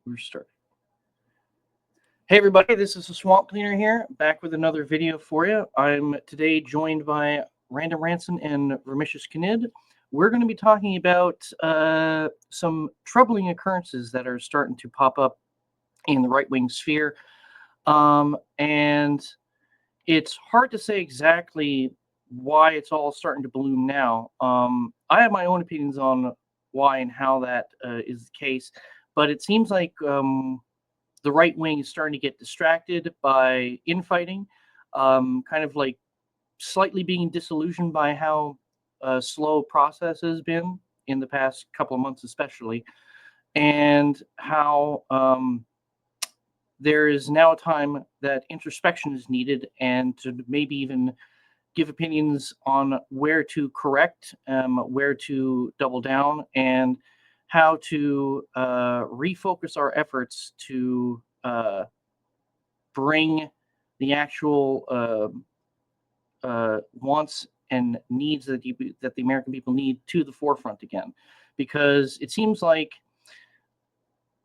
We're starting. Hey everybody, this is the Swamp Cleaner here, back with another video for you. I'm today joined by Random Ranson and Vermicious Canid. We're going to be talking about some troubling occurrences that are starting to pop up in the right-wing sphere. And it's hard to say exactly why it's all starting to bloom now. I have my own opinions on why and how that is the case, but it seems like the right wing is starting to get distracted by infighting, kind of like slightly being disillusioned by how slow process has been in the past couple of months, especially, and how there is now a time that introspection is needed and to maybe even give opinions on where to correct, where to double down, and how to refocus our efforts to bring the actual wants and needs that the American people need to the forefront again. Because it seems like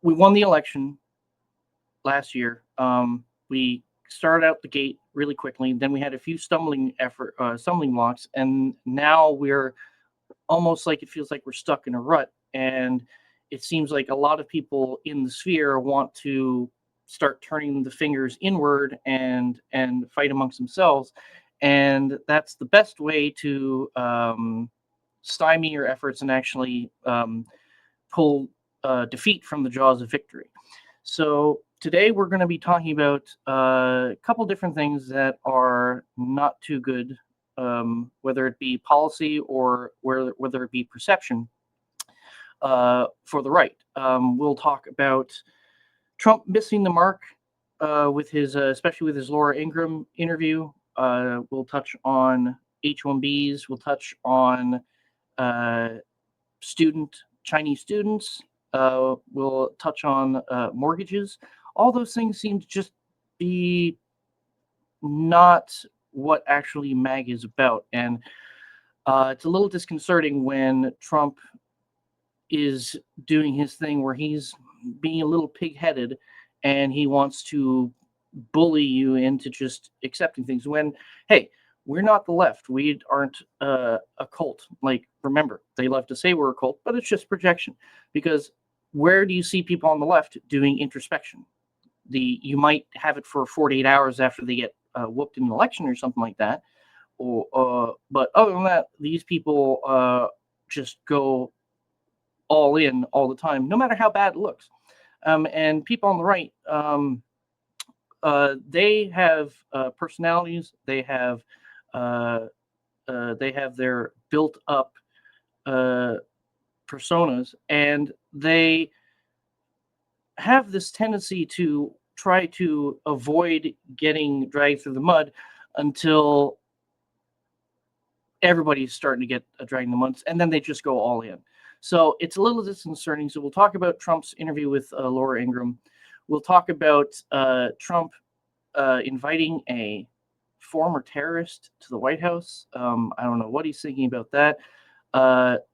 we won the election last year. We started out the gate really quickly. Then we had a few stumbling blocks, and now we're almost like it feels like we're stuck in a rut. And it seems like a lot of people in the sphere want to start turning the fingers inward and fight amongst themselves. And that's the best way to stymie your efforts and actually pull defeat from the jaws of victory. So today we're going to be talking about a couple different things that are not too good, whether it be policy or whether it be perception for the right. We'll talk about Trump missing the mark with his, especially with his Laura Ingraham interview. We'll touch on H-1Bs. We'll touch on Chinese students. We'll touch on mortgages. All those things seem to just be not what actually MAG is about. And it's a little disconcerting when Trump is doing his thing where he's being a little pig-headed and he wants to bully you into just accepting things when, hey, we're not the left. We aren't a cult. Like, remember, they love to say we're a cult, but it's just projection. Because where do you see people on the left doing introspection? You might have it for 48 hours after they get whooped in an election or something like that. But other than that, these people just go all in all the time, no matter how bad it looks. And people on the right, they have personalities. They have their built-up personas, and they have this tendency to try to avoid getting dragged through the mud until everybody's starting to get dragged in the mud, and then they just go all in. So it's a little disconcerting. So we'll talk about Trump's interview with Laura Ingraham. We'll talk about Trump inviting a former terrorist to the White House. I don't know what he's thinking about that.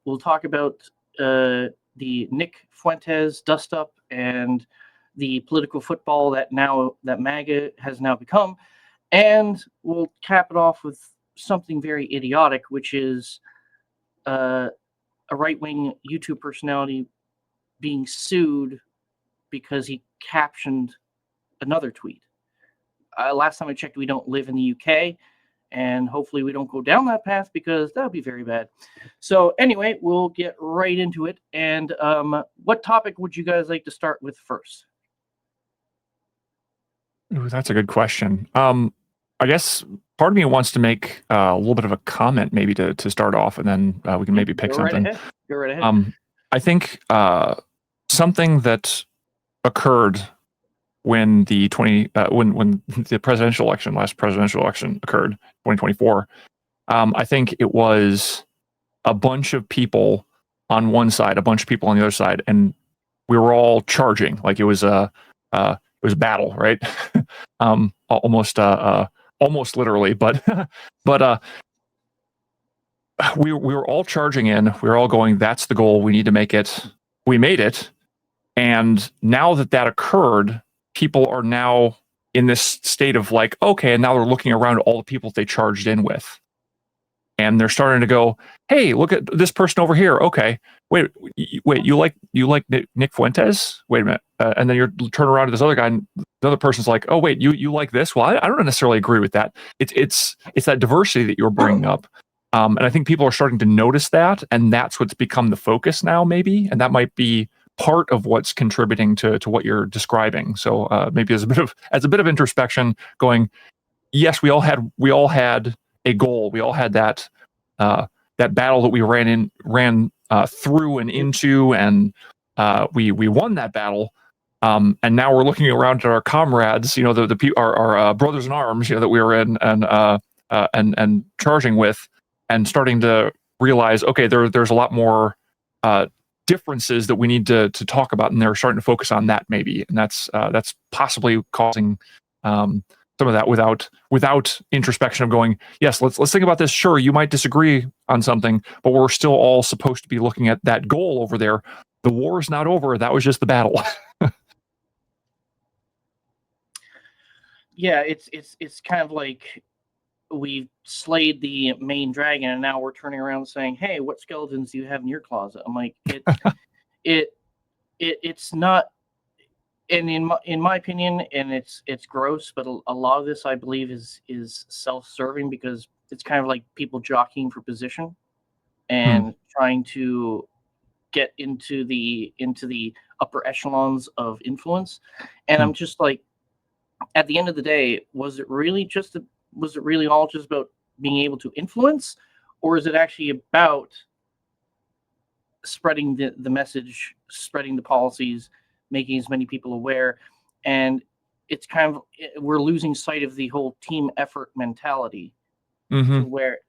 We'll talk about the Nick Fuentes dust-up and the political football that MAGA has now become. And we'll cap it off with something very idiotic, which is a right-wing YouTube personality being sued because he captioned another tweet. Last time I checked, we don't live in the UK, and hopefully we don't go down that path because that would be very bad. So anyway, we'll get right into it. And what topic would you guys like to start with first? Ooh, that's a good question. I guess part of me wants to make a little bit of a comment maybe to start off, and then we can maybe pick something. Go right ahead. I think something that occurred when the when the last presidential election occurred, 2024. I think it was a bunch of people on one side, a bunch of people on the other side, and we were all charging like it was a battle, right? Almost literally, but we were all charging in. We were all going, that's the goal. We need to make it. We made it. And now that occurred, people are now in this state of like, okay, and now they're looking around at all the people they charged in with. And they're starting to go, hey, look at this person over here. Okay, wait, you like Nick Fuentes? Wait a minute, and then you're turn around to this other guy, and the other person's like, oh wait, you like this? Well, I don't necessarily agree with that. It's that diversity that you're bringing up, and I think people are starting to notice that, and that's what's become the focus now, maybe, and that might be part of what's contributing to what you're describing. So maybe as a bit of introspection, going, yes, we all had a goal. We all had that battle that we ran through and into, and we won that battle. And now we're looking around at our comrades, our brothers in arms, that we were in and charging with, and starting to realize, okay, there's a lot more differences that we need to talk about, and they're starting to focus on that maybe, and that's possibly causing some of that without introspection of going, yes, let's think about this. Sure, you might disagree on something, but we're still all supposed to be looking at that goal over there. The war is not over. That was just the battle. Yeah, it's kind of like we've slayed the main dragon, and now we're turning around saying, "Hey, what skeletons do you have in your closet?" I'm like, it's not. And in my opinion, and it's gross, but a lot of this I believe is self-serving, because it's kind of like people jockeying for position and trying to get into the upper echelons of influence. And I'm just like, at the end of the day, was it really all just about being able to influence, or is it actually about spreading the message, spreading the policies, making as many people aware? And it's kind of, we're losing sight of the whole team effort mentality, to where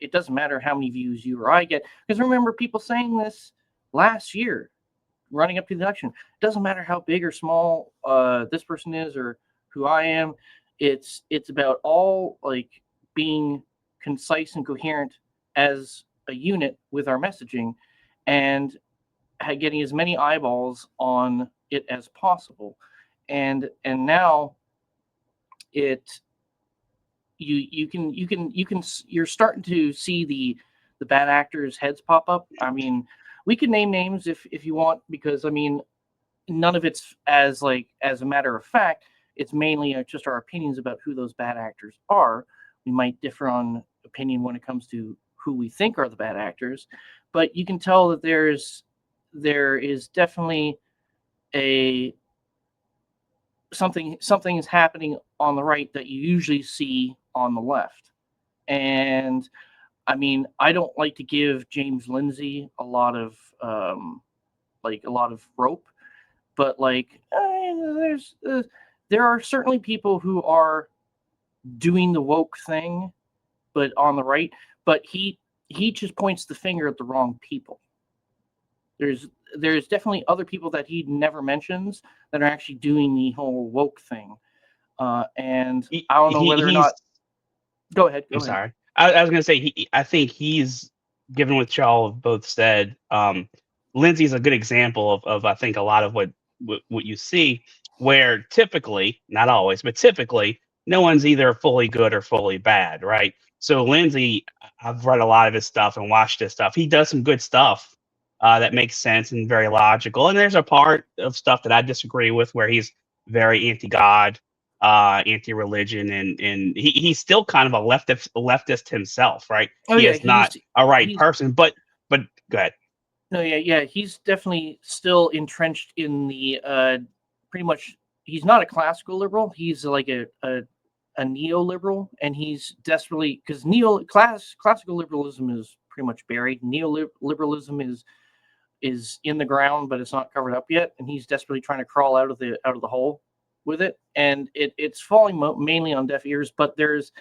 it doesn't matter how many views you or I get. Because remember people saying this last year, running up to the election. It doesn't matter how big or small this person is or who I am. It's about all like being concise and coherent as a unit with our messaging, and getting as many eyeballs on it as possible. And now you're starting to see the bad actors' heads pop up. I mean, we can name names if you want, because I mean, none of it's as a matter of fact. It's mainly just our opinions about who those bad actors are. We might differ on opinion when it comes to who we think are the bad actors, but you can tell that there is definitely something is happening on the right that you usually see on the left. And I mean, I don't like to give James Lindsay a lot of rope, but there are certainly people who are doing the woke thing, but on the right. But he just points the finger at the wrong people. There's definitely other people that he never mentions that are actually doing the whole woke thing. And I don't know whether or not. Go ahead. I'm sorry. I was going to say, I think he's, given what y'all have both said, Lindsay's a good example of I think a lot of what you see, where typically, not always, but typically, no one's either fully good or fully bad, right? So Lindsay, I've read a lot of his stuff and watched his stuff. He does some good stuff that makes sense and very logical. And there's a part of stuff that I disagree with, where he's very anti-God, anti-religion, and he's still kind of a leftist himself, right? He is not a right person, but go ahead. No, yeah, he's definitely still entrenched in the pretty much. He's not a classical liberal. He's like a neoliberal, and he's desperately, because classical liberalism is pretty much buried. Neoliberalism is in the ground, but it's not covered up yet, and he's desperately trying to crawl out of the hole with it, and it's falling mainly on deaf ears. But there's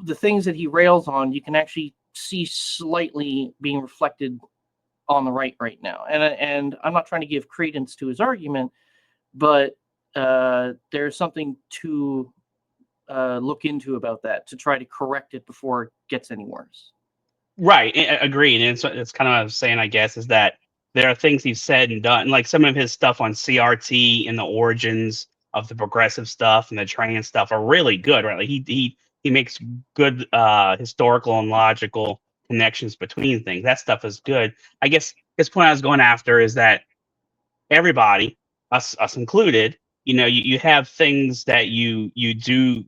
the things that he rails on, you can actually see slightly being reflected on the right now. And I'm not trying to give credence to his argument, but there's something to look into about that, to try to correct it before it gets any worse. Right, agreed. And it's kind of what I was saying, I guess, is that there are things he's said and done, like some of his stuff on CRT and the origins of the progressive stuff and the trans stuff are really good, right? Like he makes good historical and logical connections between things. That stuff is good. I guess his point I was going after is that everybody, us included, you have things that you do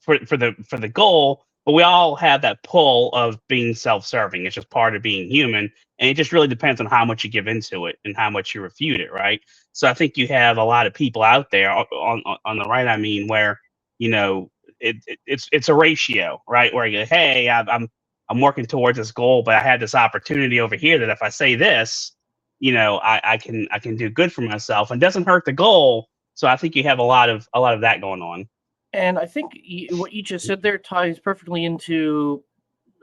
for the goal, but we all have that pull of being self-serving. It's just part of being human, and it just really depends on how much you give into it and how much you refute it, right? So I think you have a lot of people out there on the right. I mean, where you know it's a ratio, right? Where you go, hey, I'm working towards this goal, but I had this opportunity over here that if I say this, I can do good for myself and doesn't hurt the goal. So I think you have a lot of that going on. And I think what you just said there ties perfectly into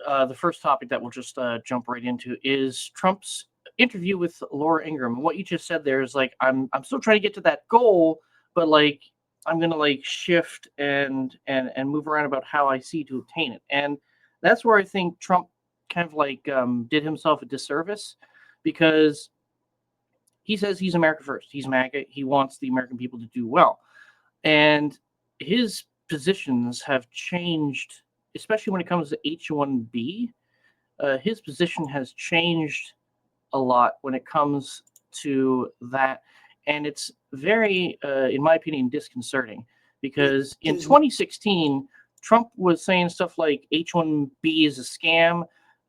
the first topic that we'll just jump right into is Trump's interview with Laura Ingraham. And what you just said there is like I'm still trying to get to that goal, but like I'm gonna like shift and move around about how I see to obtain it. And that's where I think Trump kind of like did himself a disservice because he says he's America first. He's MAGA. He wants the American people to do well. And his positions have changed, especially when it comes to H-1B. His position has changed a lot when it comes to that. And it's very, in my opinion, disconcerting because in 2016, Trump was saying stuff like H-1B is a scam.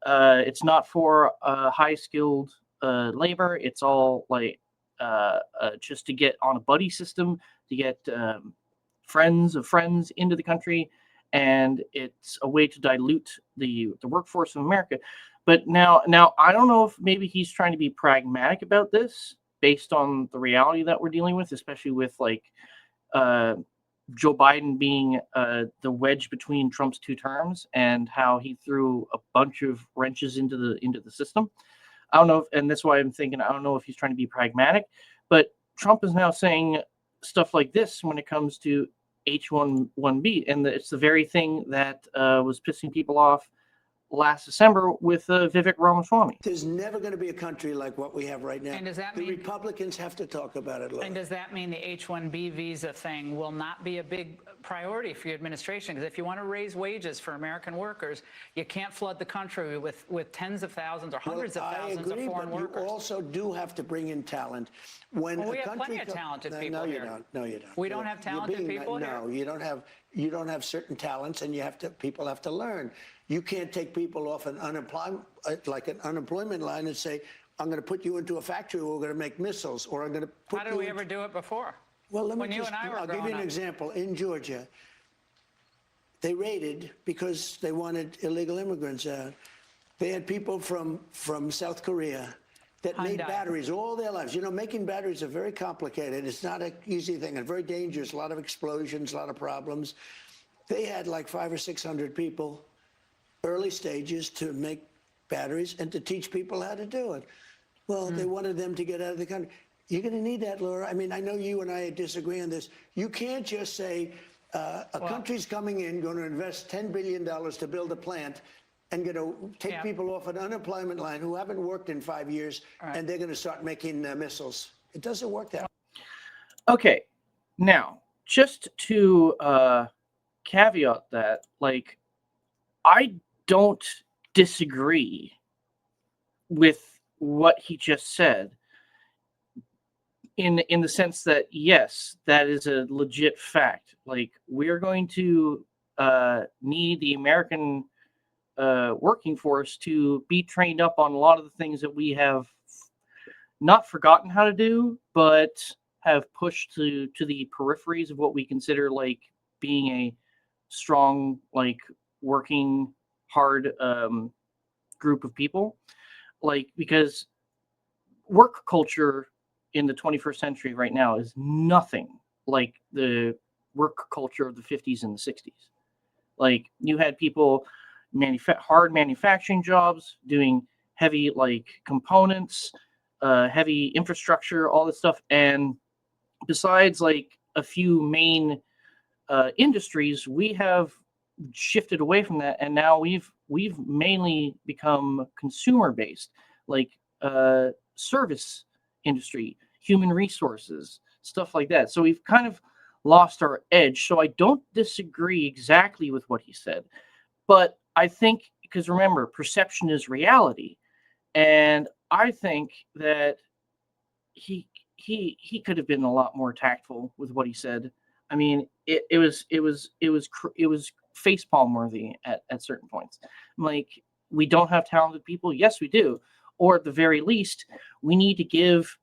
It's not for high-skilled labor. It's all like just to get on a buddy system, to get friends of friends into the country, and it's a way to dilute the workforce of America. But now I don't know if maybe he's trying to be pragmatic about this based on the reality that we're dealing with, especially with like Joe Biden being the wedge between Trump's two terms and how he threw a bunch of wrenches into the system. I don't know, and that's why I'm thinking I don't know if he's trying to be pragmatic, but Trump is now saying stuff like this when it comes to H-1B, and it's the very thing that was pissing people off last December with Vivek Ramaswamy. There's never going to be a country like what we have right now. And does that the mean Republicans have to talk about it, Laura. And does that mean the H-1B visa thing will not be a big priority for your administration? Because if you want to raise wages for American workers, you can't flood the country with tens of thousands or hundreds of thousands of foreign workers. You also do have to bring in talent. When we have plenty of talented people here. No, you don't. We don't have talented people here? No, you don't have. You don't have certain talents, and people have to learn. You can't take people off an unemployment line and say, I'm going to put you into a factory where we're going to make missiles, or I'm going to put How did we ever do it before? Well, I'll give you an example. In Georgia, they raided because they wanted illegal immigrants out. They had people from South Korea that made batteries all their lives. Making batteries are very complicated. It's not an easy thing and very dangerous. A lot of explosions, a lot of problems. They had like 500 or 600 people, early stages, to make batteries and to teach people how to do it. Well, they wanted them to get out of the country. You're going to need that, Laura. I mean, I know you and I disagree on this. You can't just say a country's coming in, going to invest $10 billion to build a plant, and going to take people off an unemployment line who haven't worked in 5 years, and they're going to start making missiles. It doesn't work that way. Okay, now, just to caveat that, like, I don't disagree with what he just said in the sense that, yes, that is a legit fact. Like, we're going to need the American working force to be trained up on a lot of the things that we have not forgotten how to do, but have pushed to the peripheries of what we consider like being a strong, like working hard group of people. Like, because work culture in the 21st century right now is nothing like the work culture of the 50s and the 60s. Like, you had people hard manufacturing jobs, doing heavy like components, heavy infrastructure, all this stuff. And besides like a few main industries, we have shifted away from that, and now we've mainly become consumer based. Like service industry, human resources, stuff like that. So we've kind of lost our edge. So I don't disagree exactly with what he said, but I think, because remember, perception is reality, and I think that he he could have been a lot more tactful with what he said. I mean, it was facepalm worthy at certain points. Like, we don't have talented people. Yes, we do. Or at the very least, we need to give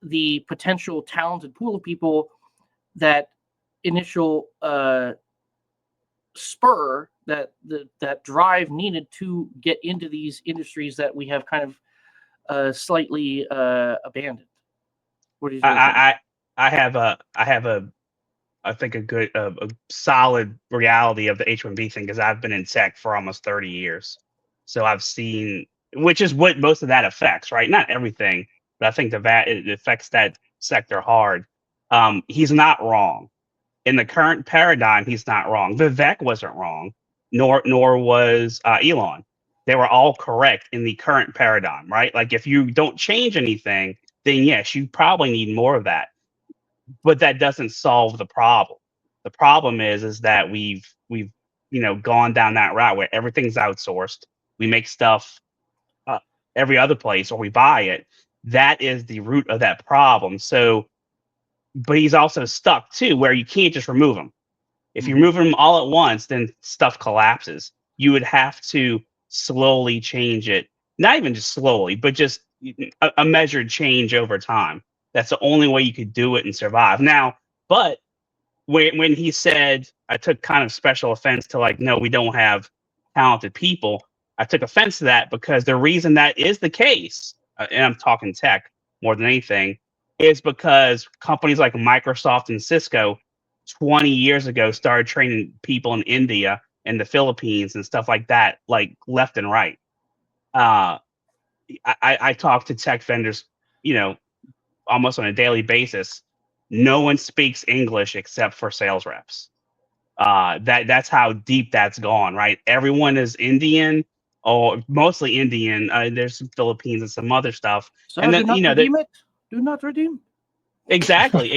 the potential talented pool of people that initial spur, that drive needed to get into these industries that we have kind of slightly abandoned. What is your opinion? I have a I think a solid reality of the H-1B thing, because I've been in tech for almost 30 years. So I've seen, which is what most of that affects, right? Not everything, but I think it affects that sector hard. He's not wrong. In the current paradigm, he's not wrong. Vivek wasn't wrong, nor was Elon. They were all correct in the current paradigm, right? Like, if you don't change anything, then yes, you probably need more of that. But that doesn't solve the problem. The problem is that we've gone down that route where everything's outsourced. We make stuff every other place, or we buy it. That is the root of that problem. So, but he's also stuck too, where you can't just remove them. If you remove them all at once, then stuff collapses. You would have to slowly change it. Not even just slowly, but just a measured change over time. That's the only way you could do it and survive. Now, but when he said, I took kind of special offense to, like, no, we don't have talented people. I took offense to that because the reason that is the case, and I'm talking tech more than anything, is because companies like Microsoft and Cisco 20 years ago started training people in India and the Philippines and stuff like that, like left and right. I talk to tech vendors, almost on a daily basis. No one speaks English except for sales reps. That's how deep that's gone, right? Everyone is Indian, or mostly Indian. There's some Philippines and some other stuff. So And do then, not redeem it. Do not redeem. Exactly.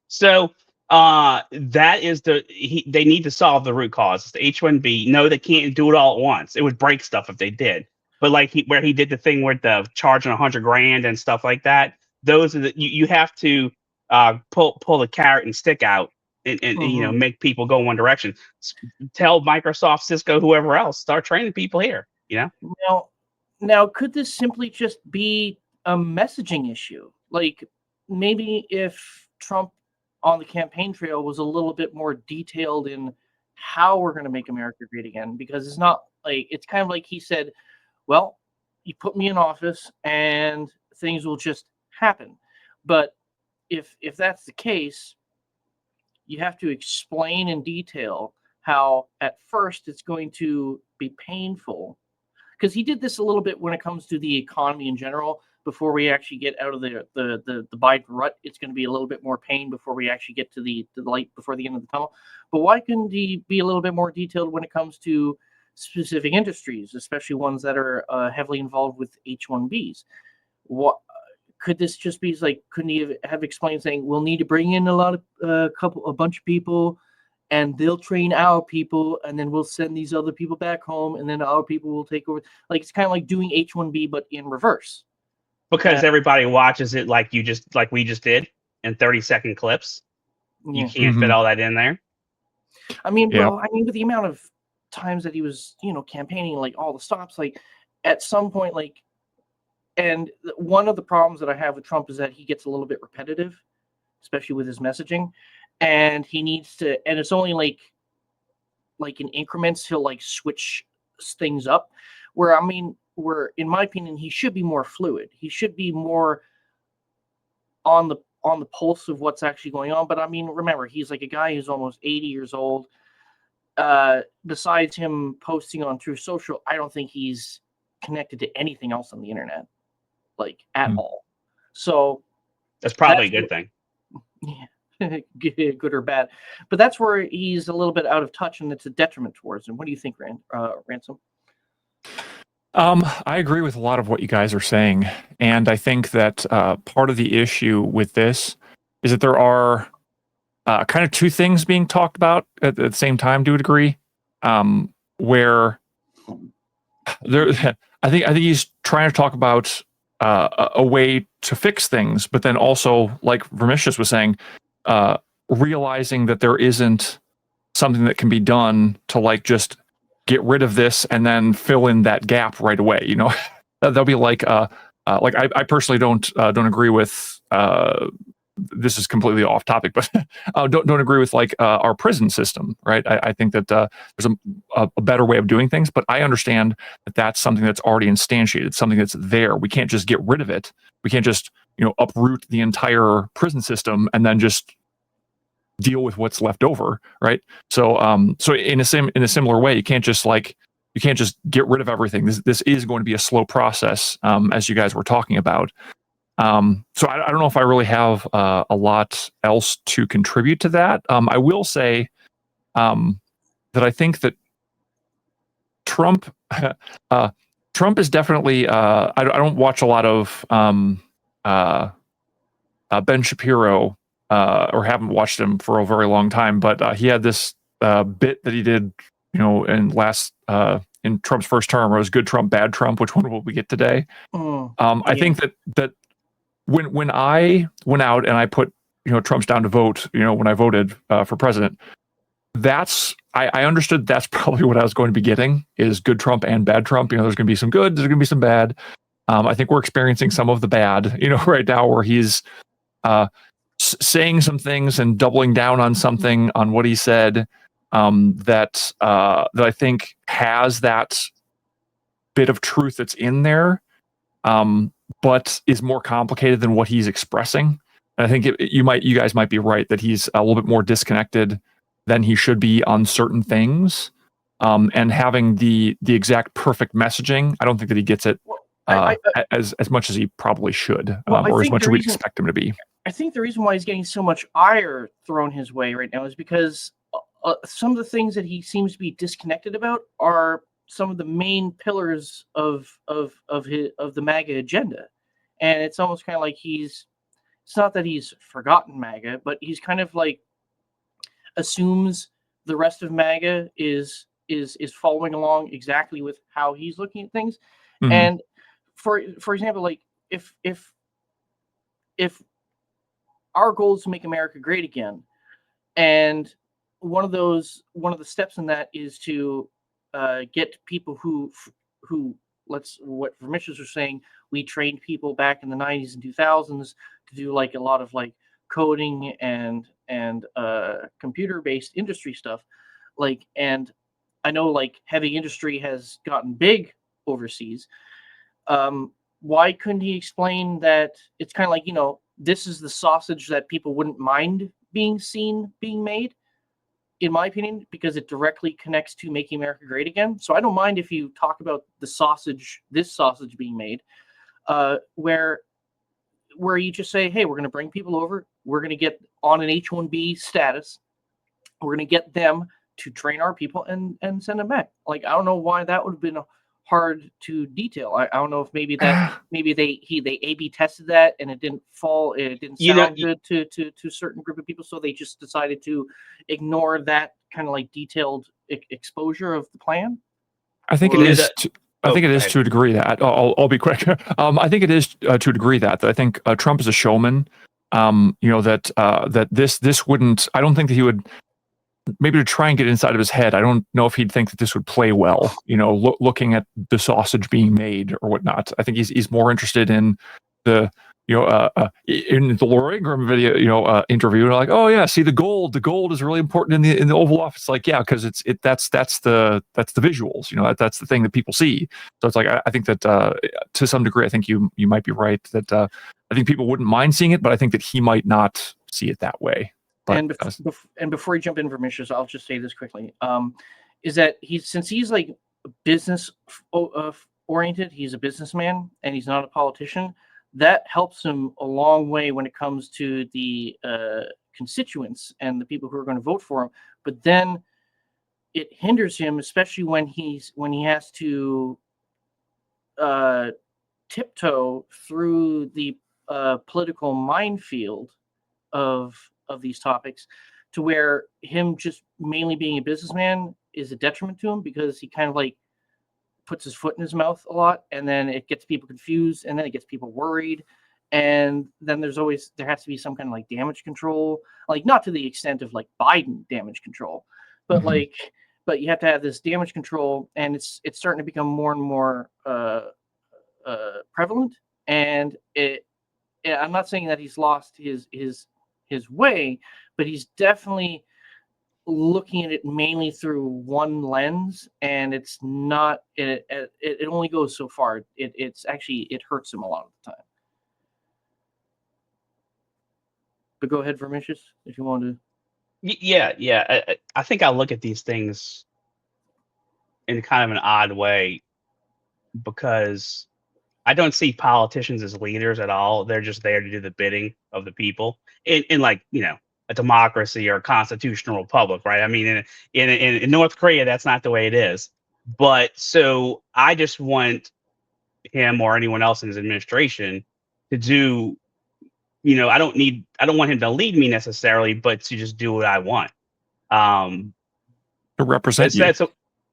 So that is they need to solve the root cause. It's the H-1B. No, they can't do it all at once. It would break stuff if they did. But like where he did the thing with the charging $100,000 and stuff like that, those are you have to pull the carrot and stick out, and make people go one direction. Tell Microsoft, Cisco, whoever else, start training people here. Now, could this simply just be a messaging issue? Like, maybe if Trump on the campaign trail was a little bit more detailed in how we're going to make America great again, because it's not like, it's kind of like he said, well, you put me in office and things will just happen. But if that's the case, you have to explain in detail how at first it's going to be painful, because he did this a little bit when it comes to the economy in general. Before we actually get out of the Biden rut, it's going to be a little bit more pain before we actually get to the light before the end of the tunnel. But why couldn't he be a little bit more detailed when it comes to specific industries, especially ones that are heavily involved with H-1Bs? What could this just be like? Couldn't he have explained saying we'll need to bring in a bunch of people, and they'll train our people, and then we'll send these other people back home, and then our people will take over. Like, it's kind of like doing H-1B but in reverse. Because everybody watches it like we just did in 30-second clips. You can't fit all that in there. I mean, bro, with the amount of times that he was, campaigning, like all the stops, like at some point, like, and one of the problems that I have with Trump is that he gets a little bit repetitive, especially with his messaging, and he needs to, and it's only like in increments, he'll like switch things up, where in my opinion, he should be more fluid. He should be more on the pulse of what's actually going on. But I mean, remember, he's like a guy who's almost 80 years old. Besides him posting on Truth Social, I don't think he's connected to anything else on the internet, like at all. So that's probably a good thing. Yeah, good or bad. But that's where he's a little bit out of touch, and it's a detriment towards him. What do you think, Ransom? I agree with a lot of what you guys are saying, and I think that part of the issue with this is that there are kind of two things being talked about at the same time to a degree, where there, I think he's trying to talk about a way to fix things, but then also, like Vermicius was saying, realizing that there isn't something that can be done to like just get rid of this and then fill in that gap right away. You know, that'll be like I personally don't agree with. This is completely off topic, but don't agree with like our prison system, right? I think that there's a better way of doing things, but I understand that that's something that's already instantiated, something that's there. We can't just get rid of it. We can't just uproot the entire prison system and then just deal with what's left over, right? So in a similar way, you can't just get rid of everything. This is going to be a slow process, as you guys were talking about. So I don't know if I really have a lot else to contribute to that. I will say that I think that Trump, Trump is definitely. I don't watch a lot of Ben Shapiro, or haven't watched him for a very long time, but he had this bit that he did, in Trump's first term. It was good Trump, bad Trump. Which one will we get today? I think that when I went out and I put Trump's down to vote, when I voted for president, I understood that's probably what I was going to be getting, is good Trump and bad Trump. There's going to be some good, there's going to be some bad. I think we're experiencing some of the bad, right now, where he's saying some things and doubling down on something on what he said, that I think has that bit of truth that's in there, but is more complicated than what he's expressing. And I think you guys might be right that he's a little bit more disconnected than he should be on certain things, and having the exact perfect messaging. I don't think that he gets it as much as he probably should, or as much as we'd expect him to be. I think the reason why he's getting so much ire thrown his way right now is because some of the things that he seems to be disconnected about are some of the main pillars of the MAGA agenda, and it's almost kind of like it's not that he's forgotten MAGA, but he's kind of like assumes the rest of MAGA is following along exactly with how he's looking at things. Mm-hmm. And for example, like if our goal is to make America great again, and one of the steps in that is to get people who what Vermicius was saying, we trained people back in the 90s and 2000s to do like a lot of like coding and computer-based industry stuff, and I know like heavy industry has gotten big overseas. Why couldn't he explain that it's kind of like, this is the sausage that people wouldn't mind being seen being made, in my opinion, because it directly connects to making America great again. So I don't mind if you talk about this sausage being made, where you just say, hey, we're going to bring people over. We're going to get on an H-1B status. We're going to get them to train our people and send them back. Like, I don't know why that would have been hard to detail. I don't know if maybe they A/B tested that and it didn't sound good to a certain group of people, so they just decided to ignore that kind of like detailed exposure of the plan. I think it is. I think it is to a degree that I'll be quick. I think it is to a degree that I think Trump is a showman. That this wouldn't. I don't think that he would. Maybe to try and get inside of his head, I don't know if he'd think that this would play well. Looking at the sausage being made or whatnot. I think he's more interested in the in the Laura Ingraham video, interview, like, oh yeah, see the gold is really important in the Oval Office. Like, yeah, because that's the visuals, that's the thing that people see. So it's like, I think that to some degree, I think you might be right that I think people wouldn't mind seeing it, but I think that he might not see it that way. But, and before you jump in, Vermicius, I'll just say this quickly, is that since he's like business oriented, he's a businessman and he's not a politician. That helps him a long way when it comes to the constituents and the people who are going to vote for him. But then it hinders him, especially when he has to tiptoe through the political minefield of these topics, to where him just mainly being a businessman is a detriment to him, because he kind of like puts his foot in his mouth a lot, and then it gets people confused, and then it gets people worried, and then there has to be some kind of like damage control, like not to the extent of like Biden damage control, but but you have to have this damage control, and it's starting to become more and more prevalent. And I'm not saying that he's lost his way, but he's definitely looking at it mainly through one lens, and it's not it only goes so far. It hurts him a lot of the time. But go ahead, Vermicious, if you want to. Yeah. I think I look at these things in kind of an odd way, because I don't see politicians as leaders at all. They're just there to do the bidding of the people in like, a democracy or a constitutional republic, right? I mean, in North Korea, that's not the way it is. But so I just want him or anyone else in his administration to do, I don't want him to lead me necessarily, but to just do what I want. To represent you. That's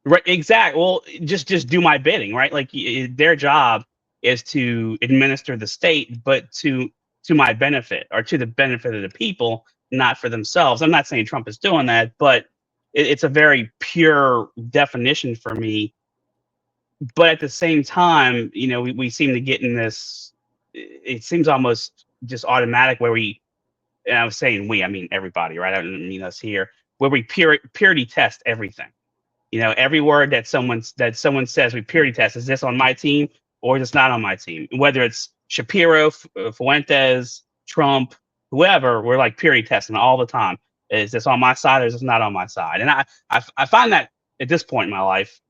right, exactly. Well, just do my bidding, right? Like their job is to administer the state, but to my benefit, or to the benefit of the people, not for themselves. I'm not saying Trump is doing that, but it's a very pure definition for me. But at the same time, we seem to get in this. It seems almost just automatic where we. And I was saying we, I mean everybody, right? I don't mean us here. Where we purity test everything. Every word that someone says, we purity test. Is this on my team or is this not on my team? Whether it's Shapiro, Fuentes, Trump, whoever, we're like purity testing all the time. Is this on my side or is this not on my side? And I find that at this point in my life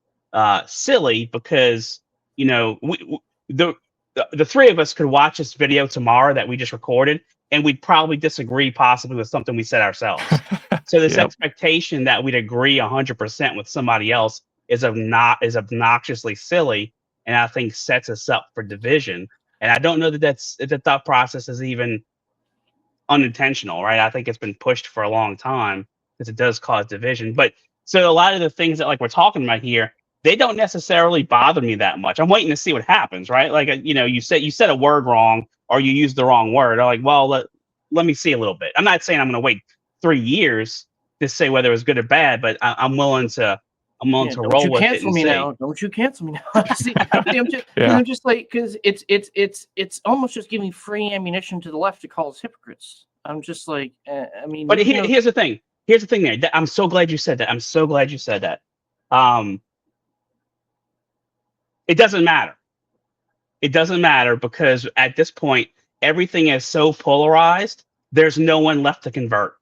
silly, because the three of us could watch this video tomorrow that we just recorded, and we'd probably disagree possibly with something we said ourselves. So this expectation that we'd agree 100% with somebody else is obnoxiously silly, and I think sets us up for division. And I don't know that the thought process is even unintentional, right? I think it's been pushed for a long time, because it does cause division. But so a lot of the things that like we're talking about here, they don't necessarily bother me that much. I'm waiting to see what happens, right? Like you said a word wrong, or you used the wrong word. I'm like, well, let me see a little bit. I'm not saying I'm going to wait 3 years to say whether it was good or bad, but I'm willing to roll with it and see. Don't you cancel me now? See, I'm just like, because it's almost just giving free ammunition to the left to call us hypocrites. I'm just like, I mean. But here's the thing. Here's the thing there. I'm so glad you said that. I'm so glad you said that. It doesn't matter. It doesn't matter, because at this point, everything is so polarized. There's no one left to convert.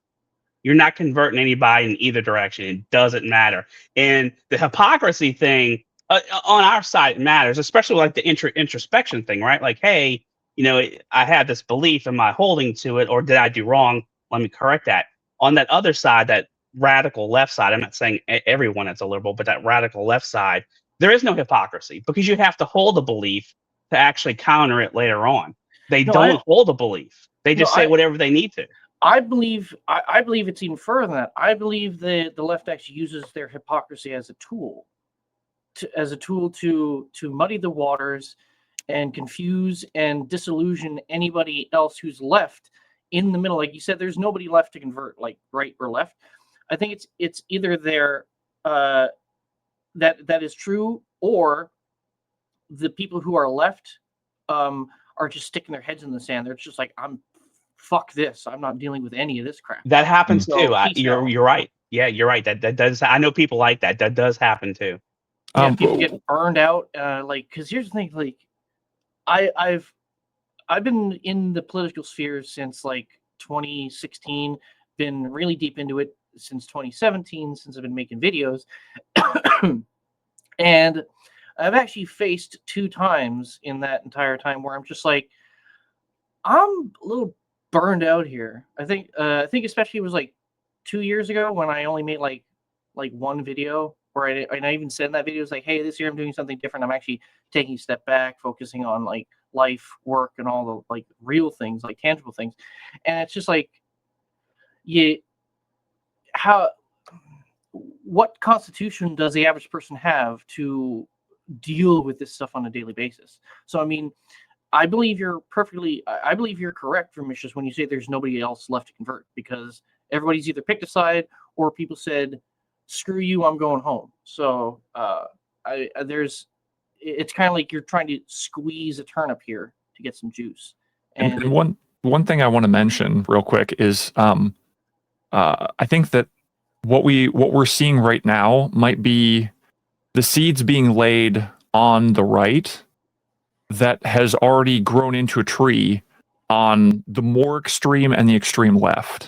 You're not converting anybody in either direction. It doesn't matter. And the hypocrisy thing on our side matters, especially like the introspection thing, right? Like, hey, I have this belief. Am I holding to it, or did I do wrong? Let me correct that. On that other side, that radical left side, I'm not saying everyone is a liberal, but that radical left side, there is no hypocrisy, because you have to hold a belief to actually counter it later on. They don't hold a belief. They just say whatever they need to. I believe it's even further than that. I believe the left actually uses their hypocrisy as a tool to muddy the waters and confuse and disillusion anybody else who's left in the middle. Like you said, there's nobody left to convert, like right or left. I think it's either their that is true, or the people who are left are just sticking their heads in the sand. They're just like, fuck this. I'm not dealing with any of this crap. That happens too. You're right. Yeah, you're right. That does. I know people like that. That does happen too. People get burned out. Because here's the thing. Like, I've been in the political sphere since like 2016. Been really deep into it since 2017, since I've been making videos. And I've actually faced 2 times in that entire time where I'm just like, I'm a little burned out here. I think especially it was like 2 years ago when I only made like one video where I even said in that video, it's like, hey, this year I'm doing something different. I'm actually taking a step back, focusing on like life, work, and all the like real things, like tangible things. And it's just like, what constitution does the average person have to deal with this stuff on a daily basis? So, I mean, I believe you're correct, Vermicious, when you say there's nobody else left to convert, because everybody's either picked a side or people said, screw you, I'm going home. So it's kind of like you're trying to squeeze a turnip here to get some juice. And one thing I want to mention real quick is I think that what we're seeing right now might be the seeds being laid on the right that has already grown into a tree on the more extreme and the extreme left,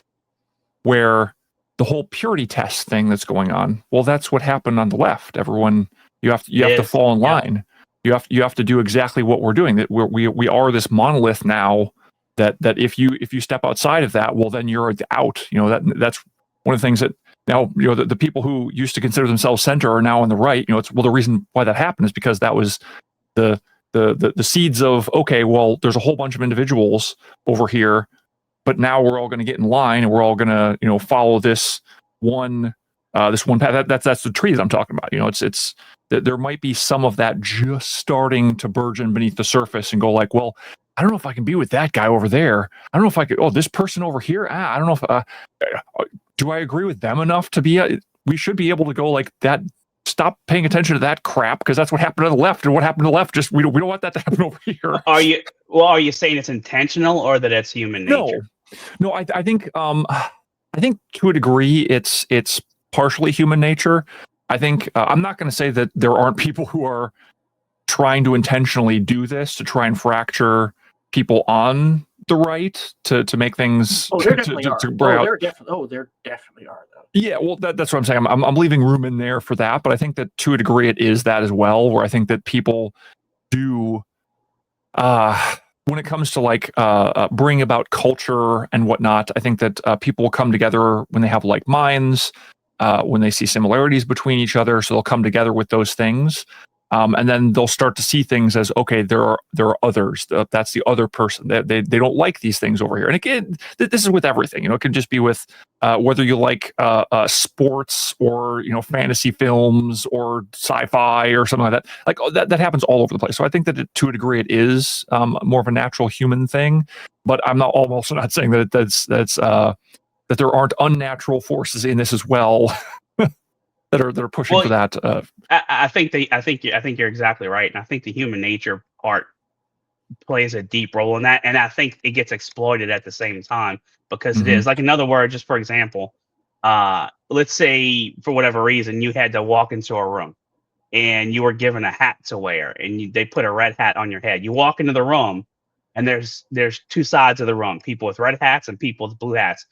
where the whole purity test thing that's going on, well, that's what happened on the left. Everyone, you have to fall in line. You have to do exactly what we're doing. That we are this monolith now. That if you step outside of that, well, then you're out. That's one of the things that now the people who used to consider themselves center are now on the right. The reason why that happened is because that was the seeds of, okay, well, there's a whole bunch of individuals over here, but now we're all going to get in line and we're all going to follow this one path. That's the tree that I'm talking about. It's there might be some of that just starting to burgeon beneath the surface and go like, well, I don't know if I can be with that guy over there. I don't know if I could. Oh, this person over here. I don't know if. Do I agree with them enough to be? We should be able to go like that. Stop paying attention to that crap, because that's what happened to the left, and what happened to the left. Just we don't want that to happen over here. Are you saying it's intentional or that it's human nature? No. I think to a degree it's partially human nature. I think I'm not going to say that there aren't people who are trying to intentionally do this to try and fracture people on the right to make things. Oh, there definitely are. There definitely are, though. Yeah, well, that's what I'm saying. I'm leaving room in there for that, but I think that to a degree it is that as well, where I think that people do, when it comes to like bring about culture and whatnot, I think that people will come together when they have like minds, when they see similarities between each other, so they'll come together with those things. And then they'll start to see things as, okay, there are others. That's the other person. They don't like these things over here. And again, this is with everything. It can just be with whether you like sports or fantasy films or sci-fi or something like that. Like that happens all over the place. So I think that to a degree it is more of a natural human thing. But I'm also not saying that that there aren't unnatural forces in this as well. that are pushing for that. I think you're exactly right, and I think the human nature part plays a deep role in that, and I think it gets exploited at the same time because it is. Like, in other words, just for example, let's say for whatever reason you had to walk into a room and you were given a hat to wear, and they put a red hat on your head. You walk into the room, and there's two sides of the room: people with red hats and people with blue hats.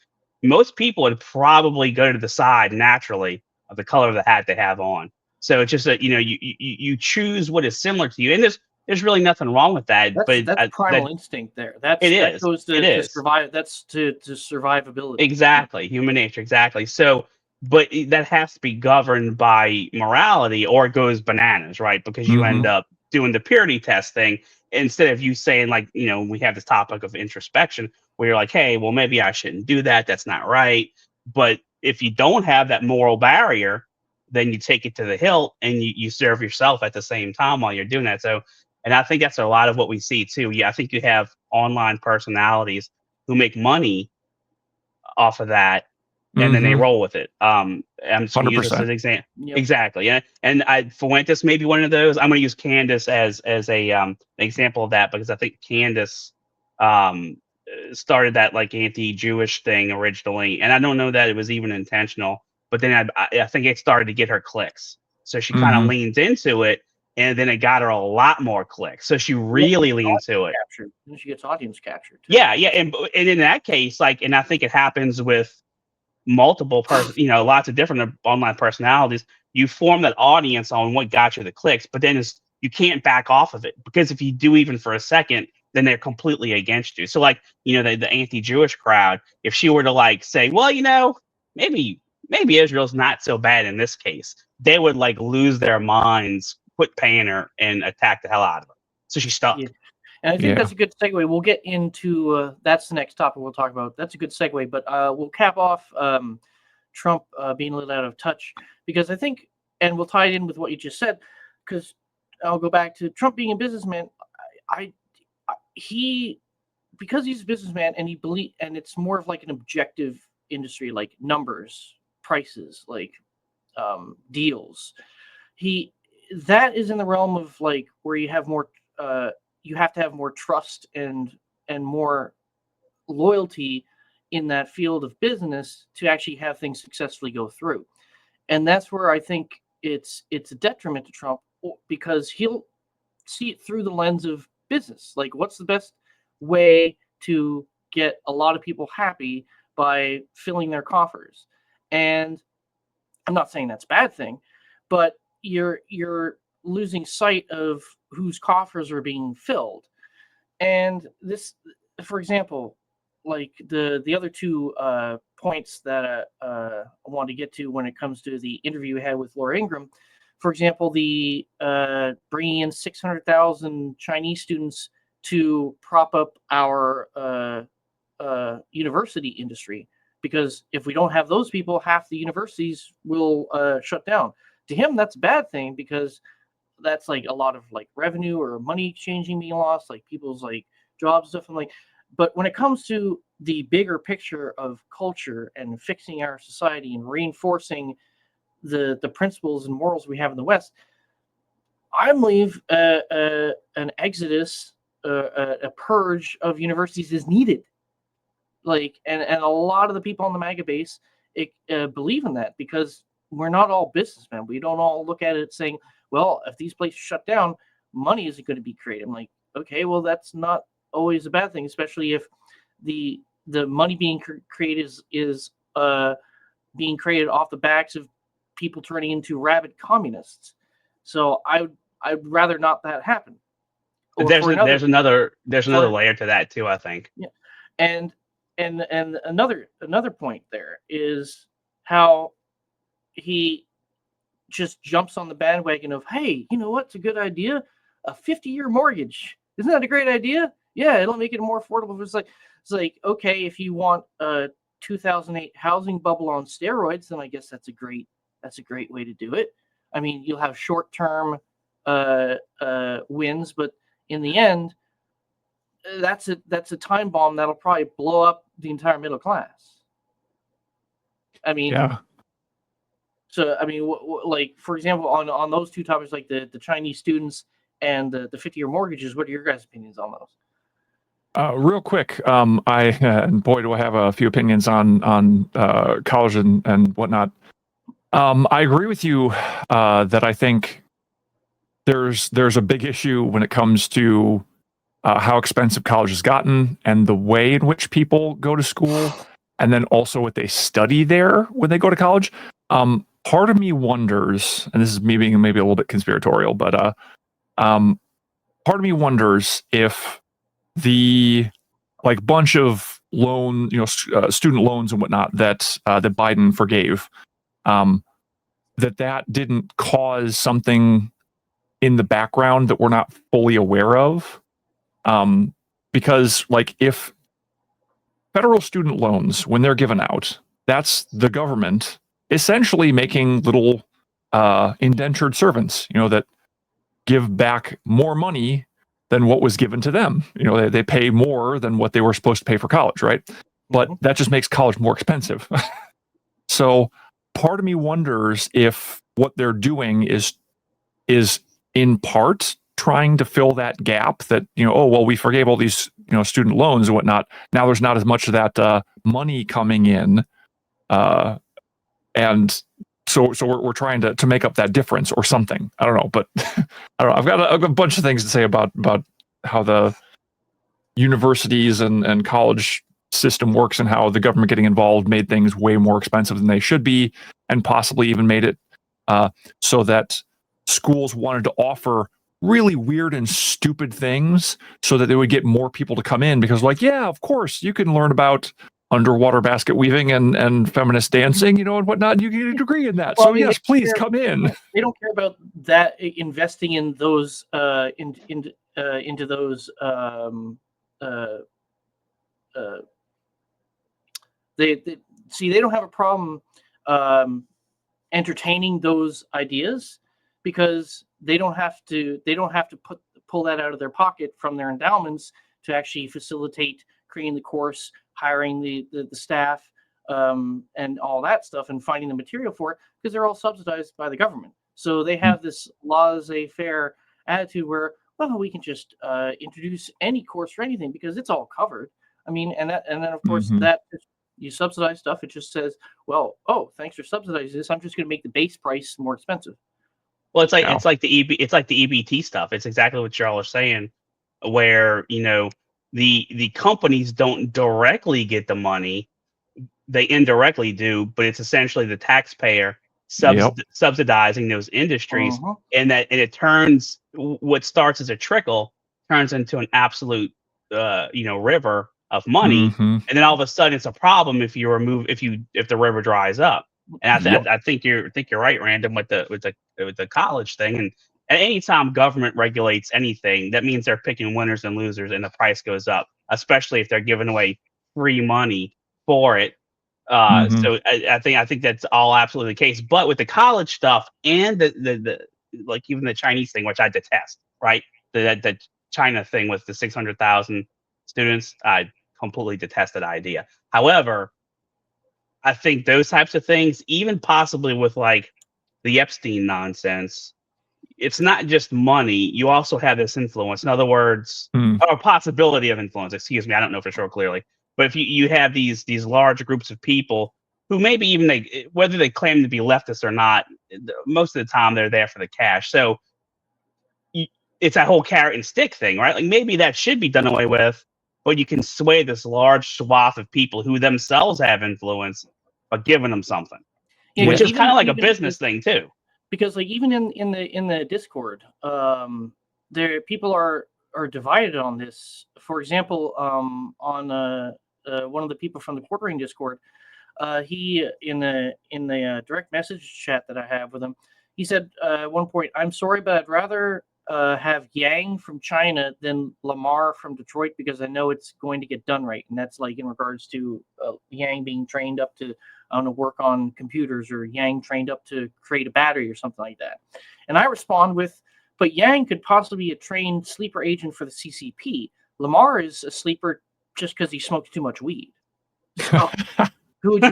Most people would probably go to the side naturally of the color of the hat they have on. So it's just that you choose what is similar to you, and there's really nothing wrong with that. That's primal instinct there. That goes to survive. That's to survivability. Exactly, human nature. Exactly. So, but that has to be governed by morality, or it goes bananas, right? Because you end up doing the purity test thing instead of you saying, like, we have this topic of introspection where you're like, hey, well, maybe I shouldn't do that. That's not right. But if you don't have that moral barrier, then you take it to the hilt and you serve yourself at the same time while you're doing that. So, and I think that's a lot of what we see too. Yeah, I think you have online personalities who make money off of that, and then they roll with it. I'm just going to use this as an example. Yep. Exactly. Yeah. And Fuentes may be one of those. I'm going to use Candace as a example of that, because I think Candace started that like anti-Jewish thing originally, and I don't know that it was even intentional, but then I think it started to get her clicks, so she kind of leans into it, and then it got her a lot more clicks, so she really leans into it. And she gets audience captured too. Yeah, and in that case, like, and I think it happens with multiple lots of different online personalities. You form that audience on what got you the clicks, but then you can't back off of it, because if you do even for a second, then they're completely against you. So like, the anti-Jewish crowd, if she were to like say, well, maybe Israel's not so bad in this case, they would like lose their minds, quit paying her, and attack the hell out of her. So she's stuck. Yeah. And I think that's a good segue. We'll get into that's the next topic we'll talk about. That's a good segue, but we'll cap off Trump being a little out of touch, because I think, and we'll tie it in with what you just said, because I'll go back to Trump being a businessman. Because he's a businessman and and it's more of like an objective industry, like numbers, prices, like deals. That is in the realm of like where you have more. You have to have more trust and more loyalty in that field of business to actually have things successfully go through. And that's where I think it's a detriment to Trump, because he'll see it through the lens of business. Like, what's the best way to get a lot of people happy by filling their coffers? And I'm not saying that's a bad thing, but you're losing sight of whose coffers are being filled. And this, for example, like the other two points that I want to get to when it comes to the interview we had with Laura Ingraham, for example, the bringing in 600,000 Chinese students to prop up our university industry, because if we don't have those people, half the universities will shut down. To him, that's a bad thing, because that's like a lot of like revenue or money exchanging being lost, like people's like jobs, stuff. And like, but when it comes to the bigger picture of culture and fixing our society and reinforcing the principles and morals we have in the West, I believe an exodus, a purge of universities is needed. Like, and a lot of the people on the MAGA base believe in that, because we're not all businessmen. We don't all look at it saying, well, if these places shut down, money isn't going to be created. I'm like, okay, well, that's not always a bad thing, especially if the money being created is being created off the backs of people turning into rabid communists. So I'd rather not that happen. There's another layer to that too, I think. Yeah, and another point there is how he just jumps on the bandwagon of, hey, you know what's a good idea? A 50-year mortgage. Isn't that a great idea? Yeah, it'll make it more affordable. It's like, okay, if you want a 2008 housing bubble on steroids, then I guess that's a great way to do it. I mean, you'll have short-term wins, but in the end, that's a time bomb that'll probably blow up the entire middle class. I mean, yeah. So, I mean, like, for example, on those two topics, like the Chinese students and the 50-year mortgages, what are your guys' opinions on those? Real quick, and boy, do I have a few opinions on college and whatnot. I agree with you that I think there's a big issue when it comes to how expensive college has gotten and the way in which people go to school, and then also what they study there when they go to college. Part of me wonders, and this is me being maybe a little bit conspiratorial, but part of me wonders if the like bunch of student loans and whatnot that Biden forgave, that didn't cause something in the background that we're not fully aware of. Because like if federal student loans, when they're given out, that's the government essentially making little indentured servants, that give back more money than what was given to them. They pay more than what they were supposed to pay for college, right? But that just makes college more expensive. So part of me wonders if what they're doing is in part trying to fill that gap that, we forgave all these, student loans and whatnot. Now there's not as much of that money coming in. And so we're trying to make up that difference or something. I don't know, but I don't know. I've got a bunch of things to say about how the universities and college system works and how the government getting involved made things way more expensive than they should be, and possibly even made it so that schools wanted to offer really weird and stupid things so that they would get more people to come in, because like, yeah, of course you can learn about underwater basket weaving and feminist dancing, and whatnot. You get a degree in that. Well, So I mean, yes, please come in. They don't care about that investing in those into those they see they don't have a problem entertaining those ideas because they don't have to pull that out of their pocket from their endowments to actually facilitate creating the course, hiring the staff, and all that stuff, and finding the material for it, because they're all subsidized by the government. So they have this laissez-faire attitude where, well, we can just introduce any course for anything because it's all covered. I mean, and then of course that you subsidize stuff. It just says, well, oh, thanks for subsidizing this. I'm just going to make the base price more expensive. Well, it's like the EBT stuff. It's exactly what y'all are saying, where the companies don't directly get the money, they indirectly do, but it's essentially the taxpayer subsidizing those industries, and it turns what starts as a trickle turns into an absolute river of money, and then all of a sudden it's a problem if the river dries up. And I think you're right, Random, with the college thing. And at any time government regulates anything, that means they're picking winners and losers, and the price goes up, especially if they're giving away free money for it. So I think that's all absolutely the case. But with the college stuff and the like, even the Chinese thing, which I detest, right? The China thing with the 600,000 students, I completely detest that idea. However, I think those types of things, even possibly with like the Epstein nonsense, it's not just money. You also have this influence. In other words, or possibility of influence. Excuse me, I don't know for sure clearly. But if you have these large groups of people who maybe even whether they claim to be leftists or not, most of the time they're there for the cash. So it's that whole carrot and stick thing, right? Like maybe that should be done away with, but you can sway this large swath of people who themselves have influence by giving them something, which is kind of like a business thing too. Because like even in the Discord, there people are divided on this. For example, on one of the people from the Quartering Discord, he in the direct message chat that I have with him, he said at one point, "I'm sorry, but I'd rather have Yang from China than Lamar from Detroit because I know it's going to get done right." And that's like in regards to Yang being trained up to work on computers, or Yang trained up to create a battery or something like that. And I respond with, but Yang could possibly be a trained sleeper agent for the CCP. Lamar is a sleeper just because he smokes too much weed. So who would you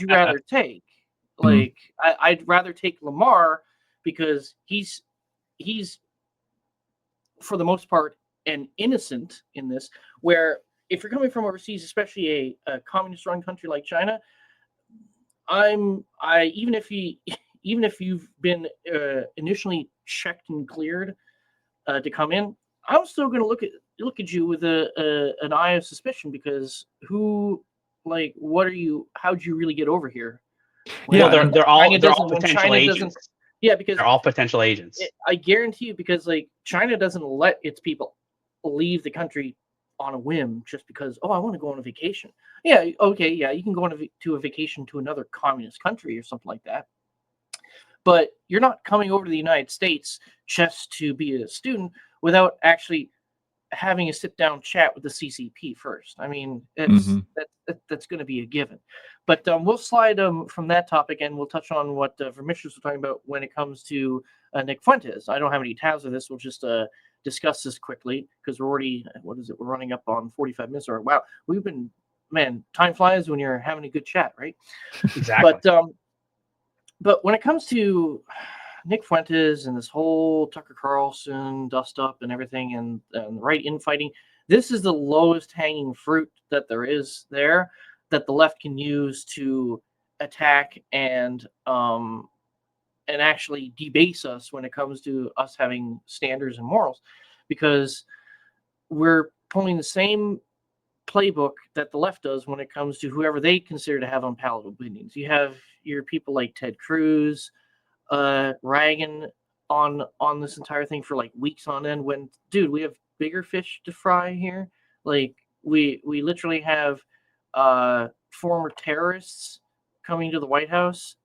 rather take? Like, I'd rather take Lamar because he's for the most part an innocent in this, where if you're coming from overseas, especially a communist run country like China, even if you've been initially checked and cleared to come in, I'm still going to look at you with an eye of suspicion, because what are you? How'd you really get over here? Well, they're all potential agents. Yeah, because they're all potential agents. I guarantee you, because like China doesn't let its people leave the country on a whim just because, I want to go on a vacation. Yeah, okay, yeah, you can go on to a vacation to another communist country or something like that. But you're not coming over to the United States just to be a student without actually having a sit-down chat with the CCP first. I mean, that's going to be a given. But we'll slide from that topic, and we'll touch on what Vermicious was talking about when it comes to Nick Fuentes. I don't have any tabs of this. We'll just discuss this quickly, because we're already, we're running up on 45 minutes. Or wow, time flies when you're having a good chat, right? Exactly. But when it comes to Nick Fuentes and this whole Tucker Carlson dust up and everything, and right infighting, this is the lowest hanging fruit that there is there, that the left can use to attack and actually debase us when it comes to us having standards and morals, because we're pulling the same playbook that the left does when it comes to whoever they consider to have unpalatable opinions. You have your people like Ted Cruz ragging on this entire thing for like weeks on end, when, dude, we have bigger fish to fry here. Like we literally have former terrorists coming to the White House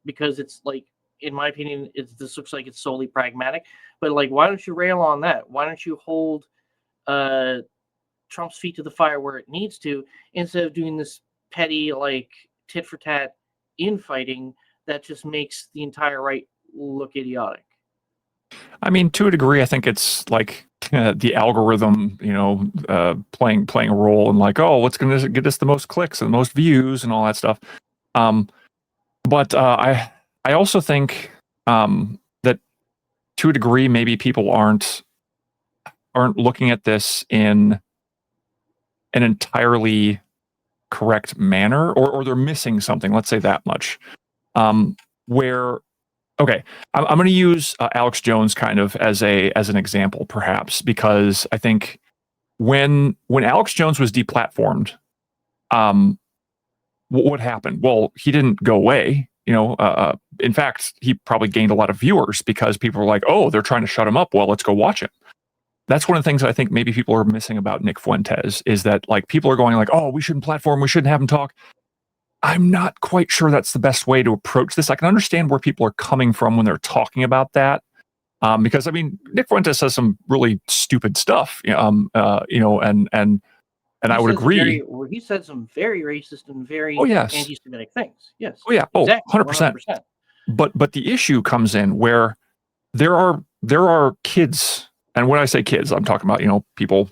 because it's like, in my opinion, this looks like it's solely pragmatic. But like, why don't you rail on that? Why don't you hold Trump's feet to the fire where it needs to, instead of doing this petty, like, tit for tat infighting that just makes the entire right look idiotic? I mean, to a degree, I think it's like the algorithm, playing a role in like, oh, what's going to get us the most clicks and the most views and all that stuff. But I also think that to a degree, maybe people aren't looking at this in an entirely correct manner, or they're missing something. Let's say that much. Where, okay, I'm going to use Alex Jones kind of as an example, perhaps, because I think when Alex Jones was deplatformed, what happened? Well, he didn't go away. In fact, he probably gained a lot of viewers because people were like, "Oh, they're trying to shut him up. Well, let's go watch him." That's one of the things I think maybe people are missing about Nick Fuentes, is that like people are going like, "Oh, we shouldn't platform. We shouldn't have him talk." I'm not quite sure that's the best way to approach this. I can understand where people are coming from when they're talking about that, because I mean, Nick Fuentes says some really stupid stuff, and I would agree. He said some very racist and very yes. anti-Semitic things. Yes. Oh yeah. Exactly, 100%. But the issue comes in where there are kids, and when I say kids, I'm talking about people,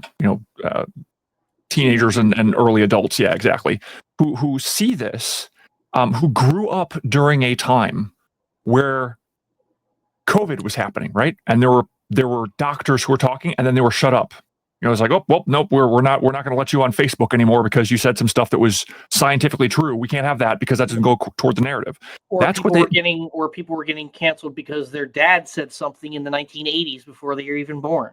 teenagers and early adults. Yeah, exactly. Who see this, who grew up during a time where COVID was happening, right? And there were doctors who were talking, and then they were shut up. It's like, oh, well, nope, we're not going to let you on Facebook anymore because you said some stuff that was scientifically true. We can't have that because that doesn't go toward the narrative. Or that's people were getting canceled because their dad said something in the 1980s before they were even born.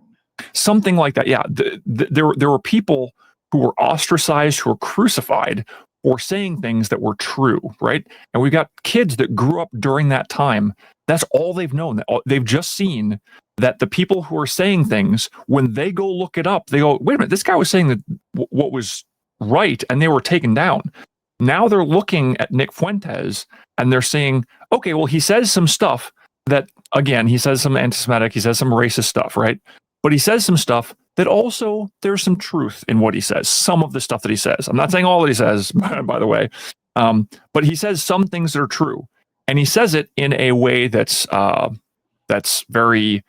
Something like that. Yeah, there were people who were ostracized, who were crucified for saying things that were true, right? And we've got kids that grew up during that time. That's all they've known. They've just seen that the people who are saying things, when they go look it up, they go, wait a minute, this guy was saying that what was right, and they were taken down. Now they're looking at Nick Fuentes, and they're saying, okay, well, he says some stuff that, again, he says some anti-Semitic, he says some racist stuff, right? But he says some stuff that also there's some truth in what he says, some of the stuff that he says. I'm not saying all that he says, by the way, but he says some things that are true. And he says it in a way that's very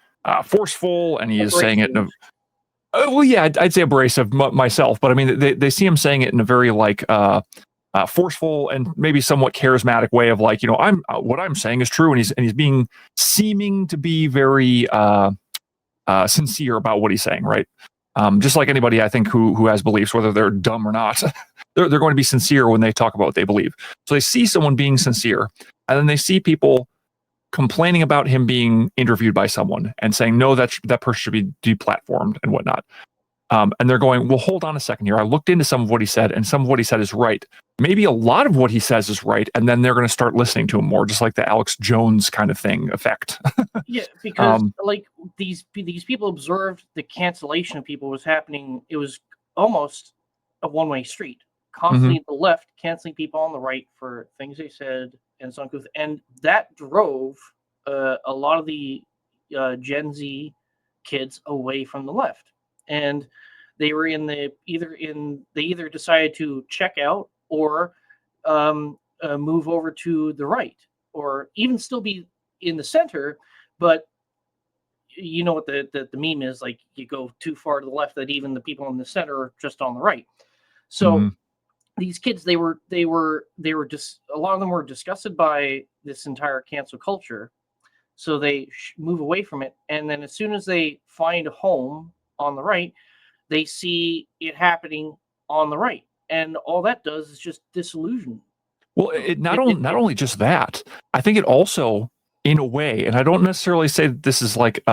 forceful, and he is saying it in a, well, yeah, I'd say abrasive myself, but I mean, they see him saying it in a very like forceful and maybe somewhat charismatic way of like, what I'm saying is true, and he's seeming to be very sincere about what he's saying, right? Just like anybody, I think, who has beliefs, whether they're dumb or not, they're going to be sincere when they talk about what they believe. So they see someone being sincere, and then they see people complaining about him being interviewed by someone and saying, no, that person should be deplatformed and whatnot. And they're going, well, hold on a second here. I looked into some of what he said, and some of what he said is right. Maybe a lot of what he says is right, and then they're going to start listening to him more, just like the Alex Jones kind of thing effect. Yeah, because like these people observed the cancellation of people was happening. It was almost a one-way street. Constantly the left canceling people on the right for things they said and so on. And that drove a lot of the Gen Z kids away from the left. And they were they either decided to check out or move over to the right, or even still be in the center. But you know what the meme is, like, you go too far to the left that even the people in the center are just on the right. So these kids, they were just, a lot of them were disgusted by this entire cancel culture. So they move away from it. And then as soon as they find a home on the right, they see it happening on the right. And all that does is just disillusion. Well, not only just that, I think it also, in a way, and I don't necessarily say that this is like,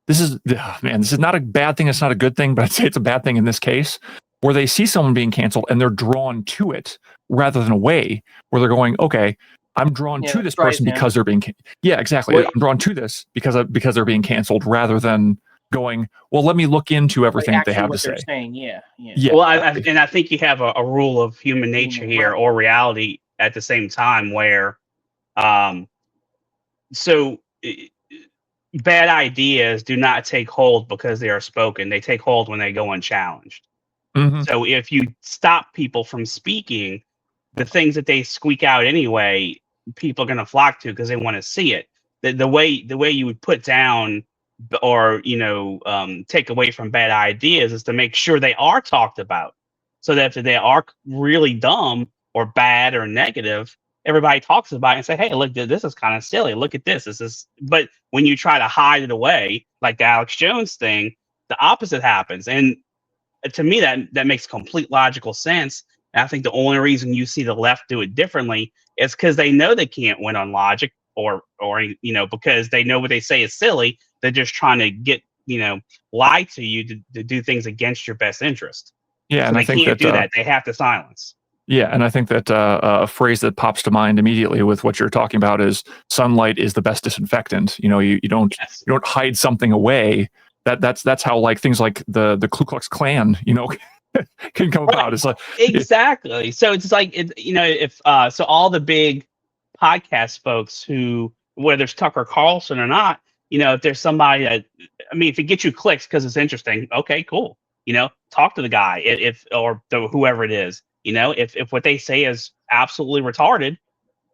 this is not a bad thing, it's not a good thing, but I'd say it's a bad thing in this case, where they see someone being canceled and they're drawn to it rather than away, where they're going, okay, I'm drawn to this person because they're being, exactly. I'm drawn to this because they're being canceled rather than going, well, let me look into everything Like they actually have to what say. they're saying. Yeah. Well, and I think you have a rule of human nature Human here, right. or reality at the same time, where so bad ideas do not take hold because they are spoken. They take hold when they go unchallenged. Mhm. So if you stop people from speaking, the things that they squeak out anyway, people are going to flock to because they want to see it. The way you would put down or take away from bad ideas is to make sure they are talked about, so that if they are really dumb or bad or negative, everybody talks about it and say, hey, look, this is kind of silly, look at this is. But when you try to hide it away, like the Alex Jones thing, the opposite happens. And to me, that makes complete logical sense. And I think the only reason you see the left do it differently is because they know they can't win on logic, or because they know what they say is silly. They're just trying to get lie to you to do things against your best interest. Yeah, So and I they think can't that do that. They have to silence. yeah, and I think that a phrase that pops to mind immediately with what you're talking about is sunlight is the best disinfectant. You don't Yes. you don't hide something away. That's how like things like the Ku Klux Klan, can come about. It's like Exactly. So it's like if so all the big podcast folks who, whether it's Tucker Carlson or not, if there's somebody that, I mean, if it gets you clicks because it's interesting, okay, cool. Talk to the guy, if or whoever it is. If what they say is absolutely retarded,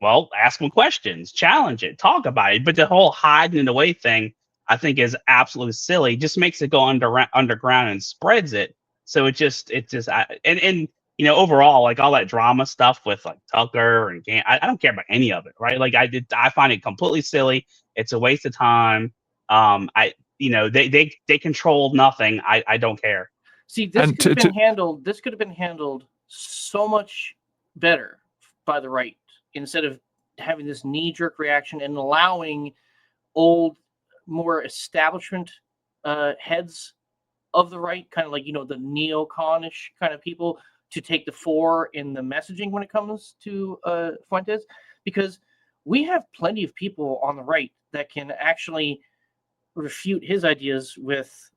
well, ask them questions, challenge it, talk about it. But the whole hiding it away thing, I think, is absolutely silly. Just makes it go underground and spreads it. So and overall, like all that drama stuff with like Tucker and I don't care about any of it, right? Like I find it completely silly. It's a waste of time. They control nothing. I don't care. See, this And could have been handled. This could have been handled so much better by the right, instead of having this knee-jerk reaction and allowing old, more establishment heads of the right, kind of like the neoconish kind of people, to take the fore in the messaging when it comes to Fuentes, because we have plenty of people on the right that can actually refute his ideas with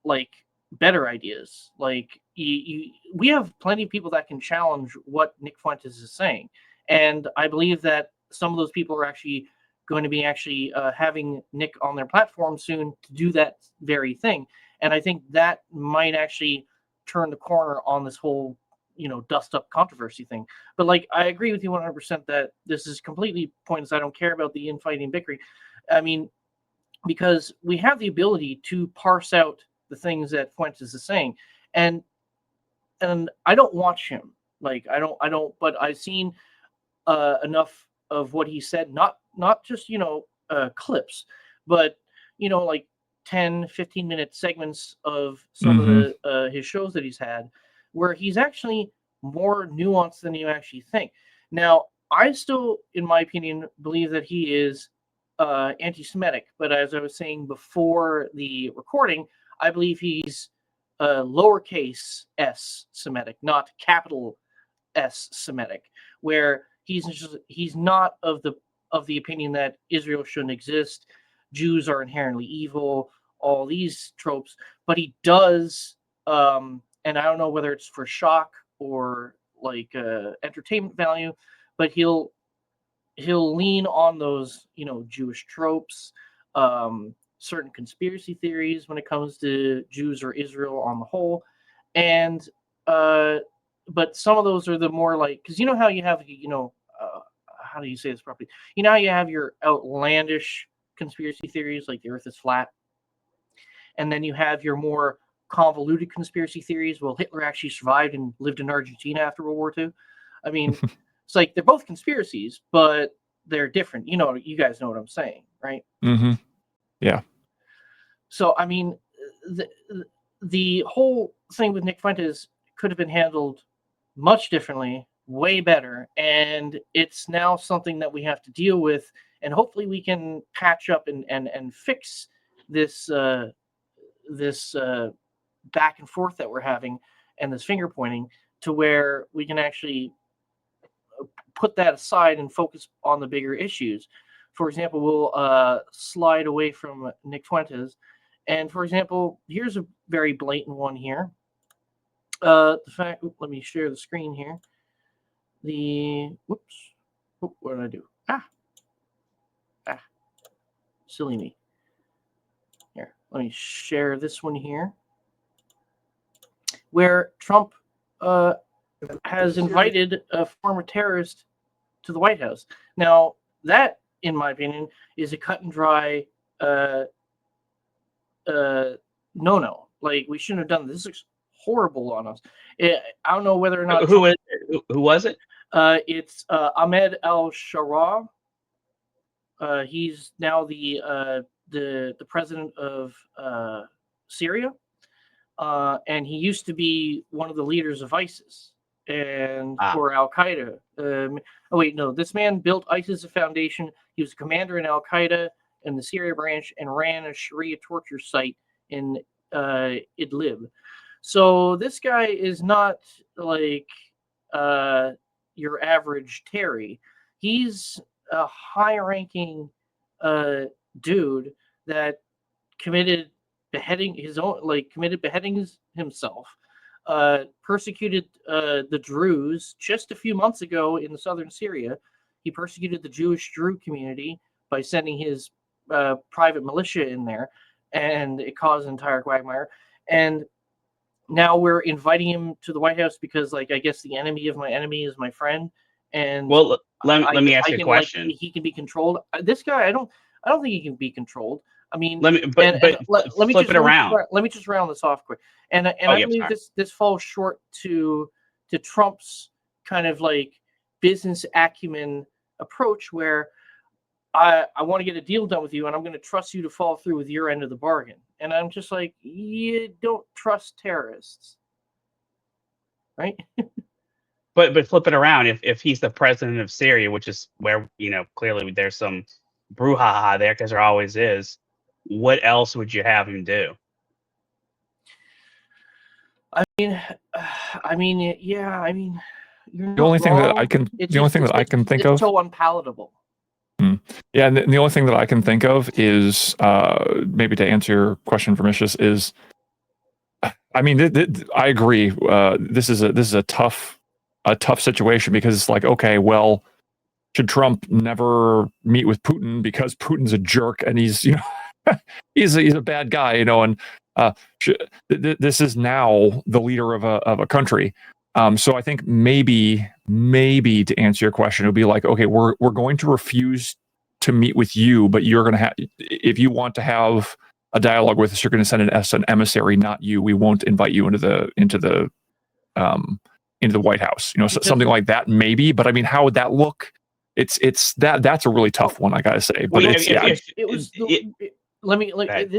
like better ideas. Like we have plenty of people that can challenge what Nick Fuentes is saying, and I believe that some of those people are actually going to be having Nick on their platform soon to do that very thing. And I think that might actually turn the corner on this whole dust up controversy thing. But like, I agree with you 100% that this is completely pointless. I don't care about the infighting bickering. I mean, because we have the ability to parse out the things that Fuentes is saying, and I don't watch him. Like I don't, but I've seen enough of what he said, not just clips, but like 10-15 minute segments of some of the his shows that he's had, where he's actually more nuanced than you actually think. Now, I still, in my opinion, believe that he is anti-Semitic, but as I was saying before the recording, I believe he's lowercase s Semitic, not capital S Semitic, where he's not of the opinion that Israel shouldn't exist, Jews are inherently evil, all these tropes, but he does, and I don't know whether it's for shock or like entertainment value, but he'll lean on those Jewish tropes, certain conspiracy theories when it comes to Jews or Israel on the whole, and but some of those are the more like, because how you have how do you say this properly? How you have your outlandish conspiracy theories like the Earth is flat, and then you have your more convoluted conspiracy theories. Well, Hitler actually survived and lived in Argentina after World War II. I mean, it's like they're both conspiracies, but they're different. You guys know what I'm saying, right? Mm-hmm. Yeah. So, I mean, the whole thing with Nick Fuentes could have been handled much differently, way better, and it's now something that we have to deal with, and hopefully we can patch up and fix this back and forth that we're having, and this finger pointing, to where we can actually put that aside and focus on the bigger issues. For example, we'll slide away from Nick Fuentes And for example, here's a very blatant one here. The fact, let me share the screen here. Whoops. What did I do? Silly me. Here, let me share this one here, where Trump has invited a former terrorist to the White House. Now, that, in my opinion, is a cut and dry no. Like, we shouldn't have done this. This looks horrible on us. I don't know whether or not Who was it? it's Ahmed al-Sharaa. He's now the president of Syria, and he used to be one of the leaders of ISIS or Al Qaeda. This man built ISIS a foundation. He was a commander in Al Qaeda in the Syria branch and ran a Sharia torture site in Idlib. So this guy is not like your average Terry. He's a high-ranking dude that committed beheadings himself, persecuted the Druze just a few months ago in southern Syria. He persecuted the Jewish Druze community by sending his private militia in there, and it caused an entire quagmire. And now we're inviting him to the White House because, like, I guess the enemy of my enemy is my friend. And well, let me ask you a question. He can be controlled. This guy, I don't think he can be controlled. I mean, let me flip it around. Let me just round this off quick. And I believe this falls short to Trump's kind of like business acumen approach, where I want to get a deal done with you, and I'm going to trust you to follow through with your end of the bargain. And I'm just like, you don't trust terrorists, right? But flip it around. If he's the president of Syria, which is where, clearly there's some brouhaha there, because there always is, what else would you have him do? I mean, the only thing that I can think of, it's so unpalatable. Yeah, and the only thing that I can think of is maybe to answer your question, Vermicious, is, I mean, I agree. This is a tough situation, because it's like, okay, well, should Trump never meet with Putin because Putin's a jerk and he's he's a bad guy, and this is now the leader of a country. So I think maybe to answer your question, it would be like, okay, we're going to refuse to meet with you, but you're going to have, if you want to have a dialogue with us, you're going to send an emissary, not you. We won't invite you into the White House, something like that, maybe. But I mean, how would that look? That's a really tough one, I gotta say. But this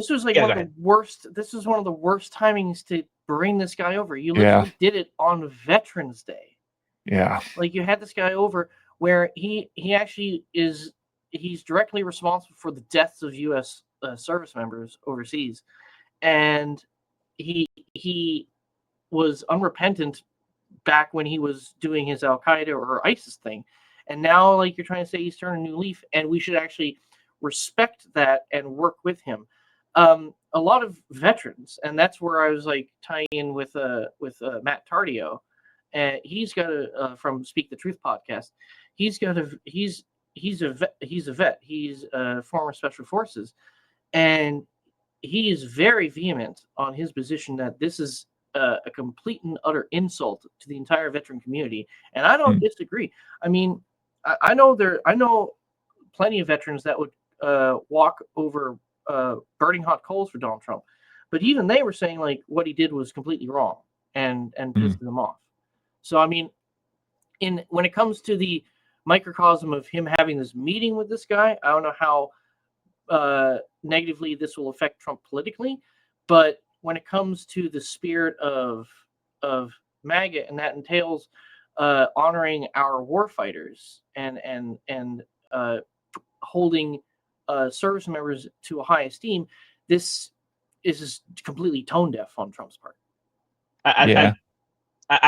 was like one of the worst. This was one of the worst timings to bring this guy over. You literally did it on Veterans Day. Yeah, like you had this guy over where he actually is. He's directly responsible for the deaths of U.S. Service members overseas, and he was unrepentant back when he was doing his Al Qaeda or ISIS thing, and now like you're trying to say he's turned a new leaf, and we should actually respect that and work with him. A lot of veterans, and that's where I was like tying in with Matt Tardio, and he's got from Speak the Truth podcast. He's a vet. He's former Special Forces, and he is very vehement on his position that this is a complete and utter insult to the entire veteran community, and I don't disagree. I mean, I know plenty of veterans that would walk over burning hot coals for Donald Trump, but even they were saying like what he did was completely wrong and pissed them off. So I mean, when it comes to the microcosm of him having this meeting with this guy, I don't know how negatively this will affect Trump politically, but when it comes to the spirit of MAGA, and that entails honoring our war fighters and holding service members to a high esteem, this is just completely tone deaf on Trump's part. I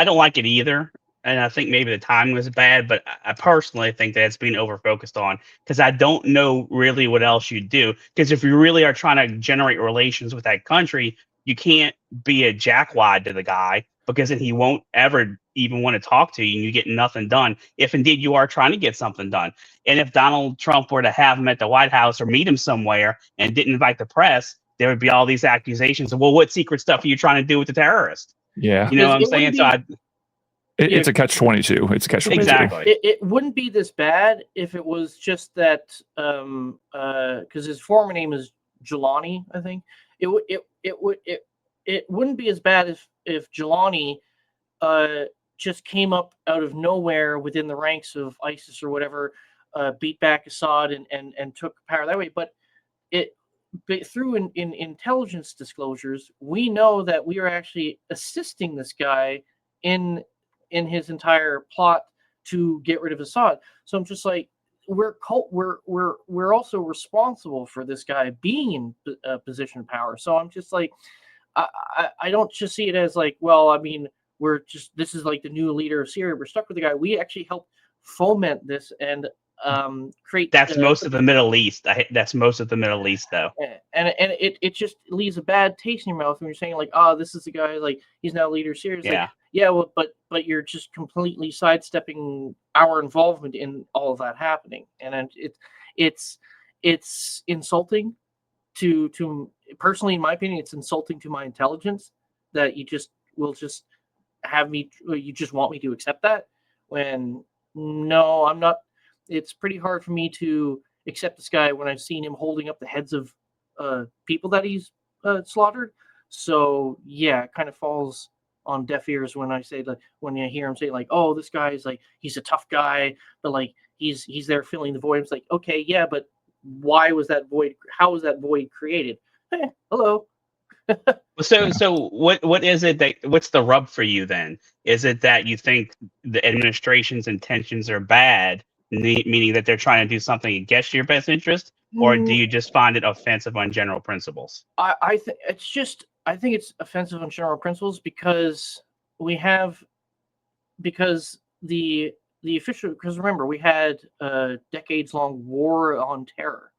don't like it either. and I think maybe the timing was bad, but I personally think that it's being overfocused on because I don't know really what else you do. Because if you really are trying to generate relations with that country, you can't be a jackwad to the guy because then he won't ever even want to talk to you and you get nothing done if indeed you are trying to get something done. And if Donald Trump were to have him at the White House or meet him somewhere and didn't invite the press, there would be all these accusations of, well, what secret stuff are you trying to do with the terrorist? Yeah. You know Because what I'm it wouldn't saying? be- It's a catch-22. It's a catch-22. Exactly. It wouldn't be this bad if it was just that because his former name is Jelani, I think. It wouldn't be as bad if Jelani just came up out of nowhere within the ranks of ISIS or whatever, beat back Assad and took power that way. But through in intelligence disclosures, we know that we are actually assisting this guy in his entire plot to get rid of Assad. So I'm just like, we're also responsible for this guy being in a position of power. So I'm just like, I don't just see it as like, well, I mean, this is like the new leader of Syria. We're stuck with the guy. We actually helped foment this and create. That's most of the Middle East. That's most of the Middle East, though. And it just leaves a bad taste in your mouth when you're saying like, oh, this is the guy, like he's now leader of Syria. It's Yeah. like, yeah, well, but you're just completely sidestepping our involvement in all of that happening, and it's insulting to personally, in my opinion, it's insulting to my intelligence that you just will just have me, you just want me to accept that when no, I'm not. It's pretty hard for me to accept this guy when I've seen him holding up the heads of people that he's slaughtered. So yeah, it kind of falls on deaf ears when I say, like, when you hear him say like, oh, this guy is like, he's a tough guy, but like he's there filling the void. It's like, okay, yeah, but why was that void? How was that void created? Hello. So what is it that what's the rub for you then? Is it that you think the administration's intentions are bad, meaning that they're trying to do something against your best interest, or do you just find it offensive on general principles? I think it's offensive on general principles because the official, because remember, we had a decades long war on terror,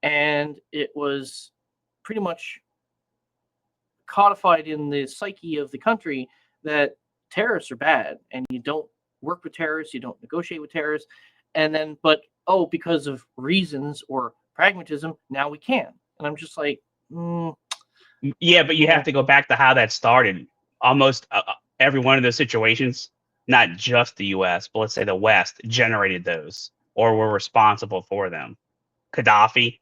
and it was pretty much codified in the psyche of the country that terrorists are bad and you don't work with terrorists, you don't negotiate with terrorists, and then because of reasons or pragmatism, now we can. And I'm just like, Yeah, but you have to go back to how that started. Almost every one of those situations, not just the U.S., but let's say the West, generated those or were responsible for them. Gaddafi,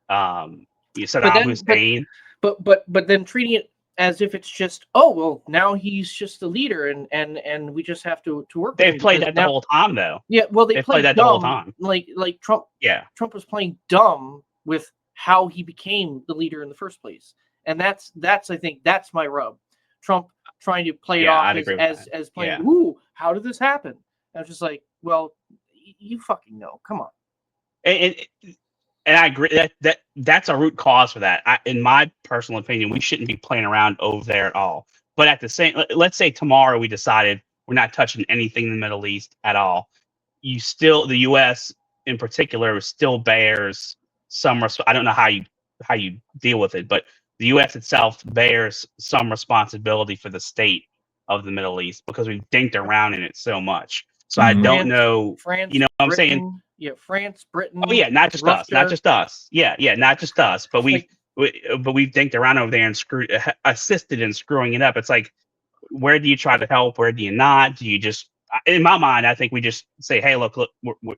Saddam Hussein. But then treating it as if it's just, oh well, now he's just a leader and we just have to work with They've him played because that the whole time, though. Yeah, well, They've played played that dumb, the whole time. Like Trump. Yeah. Trump was playing dumb with how he became the leader in the first place, and that's I think that's my rub. Trump trying to play it Yeah, off I'd agree with as that. playing. Yeah. Ooh, how did this happen? And I was just like, well, you fucking know. Come on. And I agree that's a root cause for that. In my personal opinion, we shouldn't be playing around over there at all. But at the same, let's say tomorrow we decided we're not touching anything in the Middle East at all. The U.S. in particular still bears some. I don't know how you deal with it, but the U.S. itself bears some responsibility for the state of the Middle East because we've dinked around in it so much. So I don't know. France, you know what I'm Britain, saying? Yeah, France, Britain. Oh yeah, not just us, not just us. Yeah, not just us. But we've dinked around over there and assisted in screwing it up. It's like, where do you try to help? Where do you not? Do you just? In my mind, I think we just say, hey, look, we're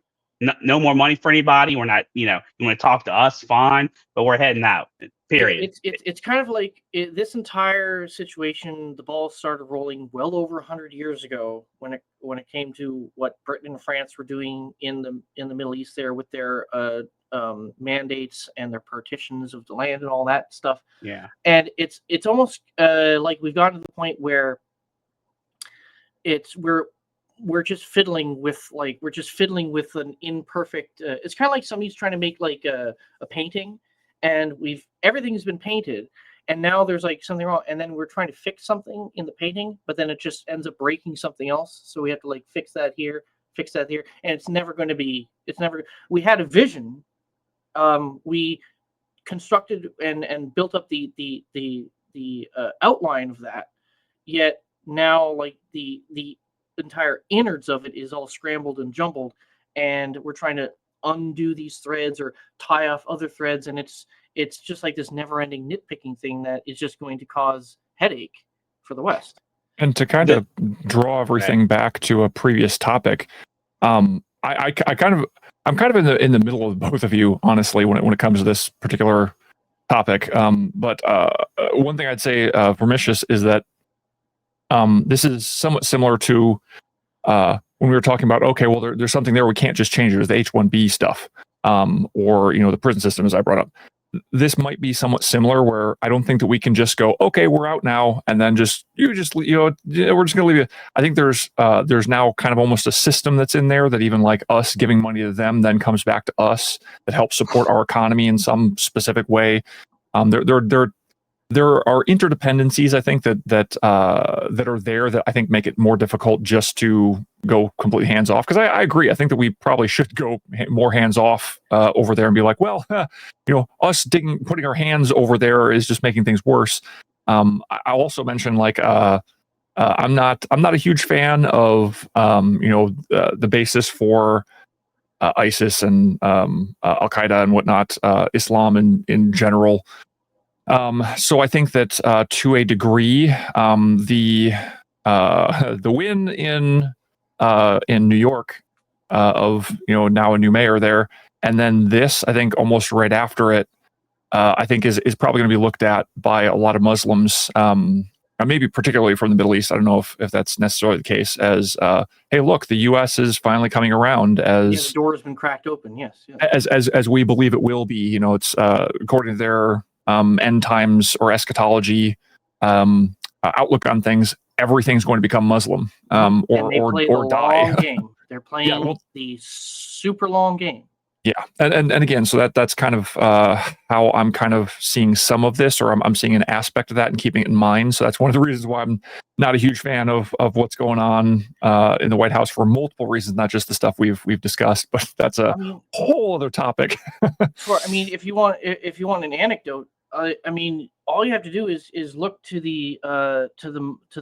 no more money for anybody. We're not, you want to talk to us, fine, but we're heading out. Period. It's kind of like this entire situation. The ball started rolling well over 100 years ago when it came to what Britain and France were doing in the Middle East there with their mandates and their partitions of the land and all that stuff. Yeah, and it's almost like we've gotten to the point where we're just fiddling with an imperfect. It's kind of like somebody's trying to make like a painting, and everything's been painted, and now there's like something wrong, and then we're trying to fix something in the painting, but then it just ends up breaking something else, so we have to like fix that here, and it's never going to be. It's never. We had a vision. We constructed and built up the outline of that, yet now like the entire innards of it is all scrambled and jumbled, and we're trying to undo these threads or tie off other threads, and it's just like this never-ending nitpicking thing that is just going to cause headache for the West. And to kind of draw everything back to a previous topic, I'm kind of in the middle of both of you, honestly, when it comes to this particular topic. But one thing I'd say for Mishis is that this is somewhat similar to when we were talking about, okay, well, there's something there we can't just change it, as the H-1B stuff, or the prison system, as I brought up. This might be somewhat similar, where I don't think that we can just go, okay, we're out now, and then we're just going to leave you. I think there's now kind of almost a system that's in there that even like us giving money to them then comes back to us, that helps support our economy in some specific way. There are interdependencies, I think, that are there that I think make it more difficult just to go completely hands off. Because I agree, I think that we probably should go more hands off over there and be like, well, us putting our hands over there is just making things worse. I also mentioned like I'm not a huge fan of the basis for ISIS and Al Qaeda and whatnot, Islam in general. So I think that to a degree, the win in New York of now a new mayor there, and then this, I think almost right after it, I think is probably going to be looked at by a lot of Muslims, maybe particularly from the Middle East. I don't know if that's necessarily the case. As hey, look, the U.S. is finally coming around. As the door has been cracked open. Yes. As we believe it will be. It's according to their end times or eschatology outlook on things, everything's going to become Muslim or die. Game. They're playing the super long game. Yeah, and again, so that's kind of how I'm kind of seeing some of this, or I'm seeing an aspect of that and keeping it in mind. So that's one of the reasons why I'm not a huge fan of what's going on in the White House, for multiple reasons, not just the stuff we've discussed, but that's a whole other topic. Sure. I mean, if you want an anecdote, I mean, all you have to do is look to the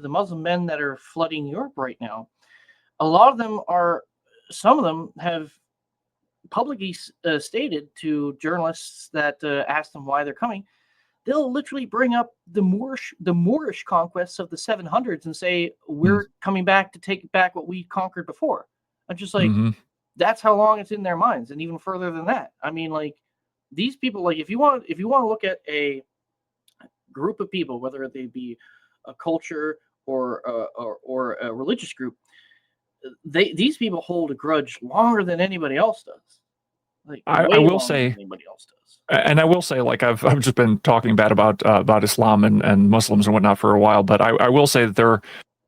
Muslim men that are flooding Europe right now. Some of them have publicly stated to journalists that ask them why they're coming. They'll literally bring up the Moorish conquests of the 700s and say, we're coming back to take back what we conquered before. I'm just like, that's how long it's in their minds, and even further than that. I mean, like, these people, like, if you want to look at a group of people, whether they be a culture or a religious group, these people hold a grudge longer than anybody else does. Like, I will say, anybody else does. And I will say, like, I've just been talking bad about Islam and Muslims and whatnot for a while, but I will say that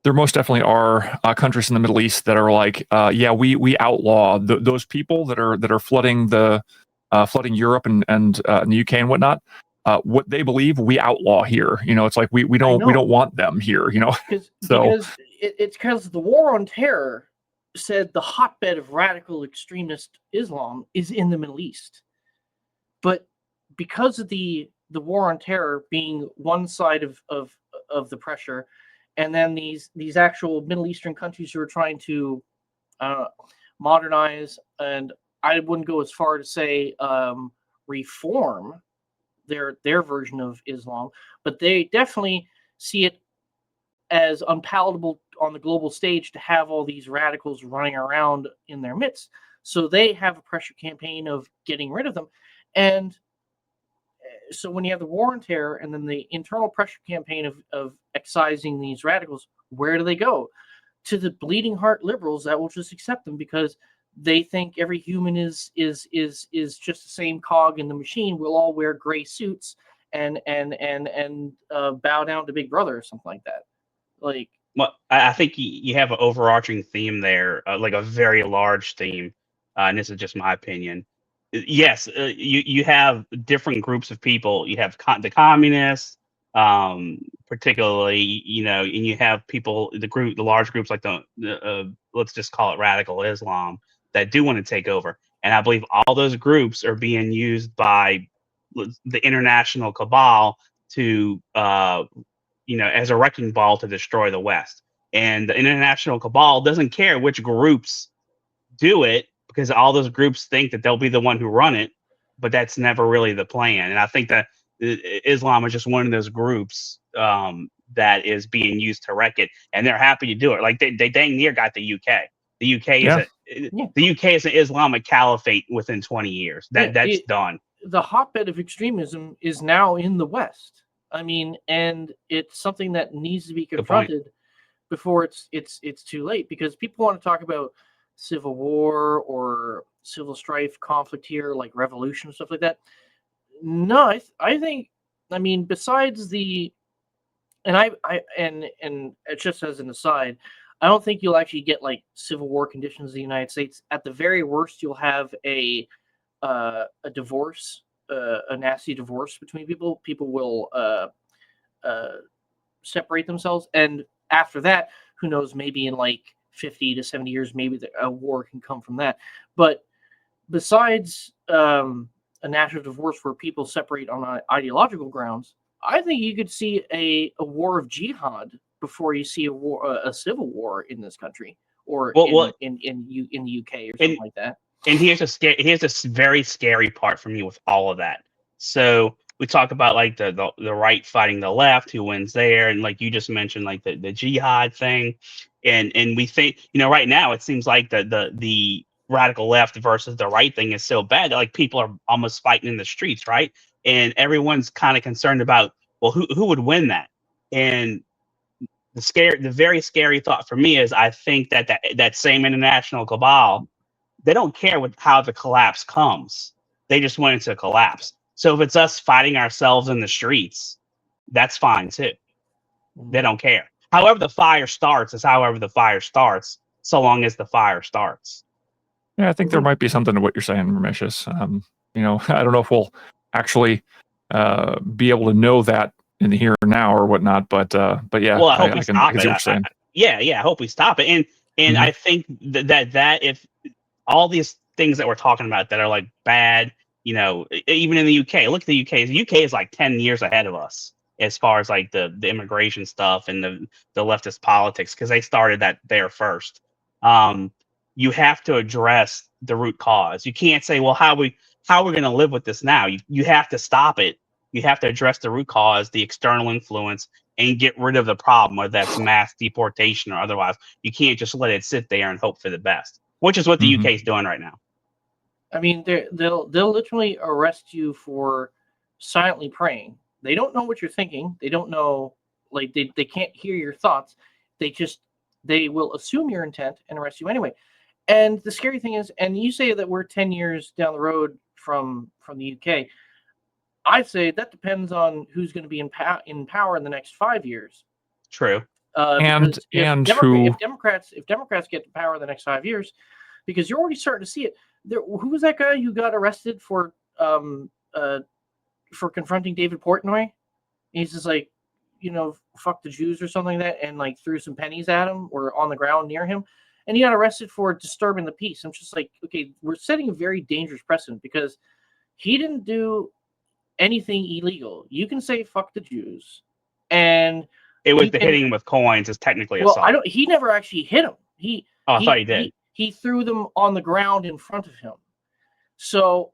there most definitely are countries in the Middle East that are like, we outlaw those people that are flooding Europe and the UK and whatnot. What they believe, we outlaw here. It's like we don't want them here. Because it's because the war on terror said the hotbed of radical extremist Islam is in the Middle East. But because of the war on terror being one side of the pressure, and then these actual Middle Eastern countries who are trying to modernize, and I wouldn't go as far to say reform their version of Islam, but they definitely see it as unpalatable on the global stage to have all these radicals running around in their midst. So they have a pressure campaign of getting rid of them. And so when you have the war on terror and then the internal pressure campaign of excising these radicals, where do they go? To the bleeding heart liberals that will just accept them because they think every human is just the same cog in the machine. We'll all wear gray suits and bow down to Big Brother or something like that. Like, well, I think you have an overarching theme there, like a very large theme, and this is just my opinion. Yes, you have different groups of people. You have the communists, particularly, and you have people, the large groups like the let's just call it radical Islam, that do want to take over. And I believe all those groups are being used by the international cabal to, as a wrecking ball to destroy the West. And the international cabal doesn't care which groups do it, because all those groups think that they'll be the one who run it, but that's never really the plan. And I think that Islam is just one of those groups that is being used to wreck it, and they're happy to do it. Like they dang near got the UK. The UK is the UK is an Islamic caliphate within 20 years. That's done. The hotbed of extremism is now in the West. I mean, and it's something that needs to be confronted before it's too late, because people want to talk about civil war or civil strife, conflict here, like revolution, stuff like that. No, I think, I mean, besides the, and and just as an aside, I don't think you'll actually get like civil war conditions in the United States. At the very worst, you'll have a divorce, a nasty divorce between people. People will separate themselves, and after that, who knows? Maybe in like 50 to 70 years, maybe a war can come from that. But besides a national divorce where people separate on ideological grounds, I think you could see a war of jihad before you see a civil war in this country, or in the UK or something like that. And here's a very scary part for me with all of that. So we talk about like the right fighting the left, who wins there, and like you just mentioned, like the jihad thing, and we think, right now it seems like the radical left versus the right thing is so bad that like people are almost fighting in the streets, right? And everyone's kind of concerned about, well, who would win that? And the very scary thought for me is, I think that same international cabal, they don't care how the collapse comes. They just want it to collapse. So if it's us fighting ourselves in the streets, that's fine too. They don't care. However the fire starts is however the fire starts, so long as the fire starts. Yeah, I think there might be something to what you're saying, Rameshus. I don't know if we'll actually be able to know that in the here and now or whatnot, but yeah. Well, I hope we stop it. I hope we stop it. And I think that if all these things that we're talking about that are like bad, even in the UK, look at the UK. The UK is like 10 years ahead of us as far as like the immigration stuff and the leftist politics, because they started that there first. You have to address the root cause. You can't say, well, how are we going to live with this now? You have to stop it. You have to address the root cause, the external influence, and get rid of the problem, whether that's mass deportation or otherwise. You can't just let it sit there and hope for the best, which is what the UK is doing right now. I mean, they'll literally arrest you for silently praying. They don't know what you're thinking. They don't know, like they can't hear your thoughts. They will assume your intent and arrest you anyway. And the scary thing is, and you say that we're 10 years down the road from the UK. I'd say that depends on who's going to be in power in the next 5 years. True. If Democrats get to power in the next 5 years, because you're already starting to see it. Who was that guy who got arrested for confronting David Portnoy? He's just like, fuck the Jews or something like that, and like threw some pennies at him or on the ground near him, and he got arrested for disturbing the peace. I'm just like, okay, we're setting a very dangerous precedent, because he didn't do anything illegal. You can say fuck the Jews, and it was hitting him with coins is technically assault. He never actually hit him. I thought he did. He threw them on the ground in front of him. So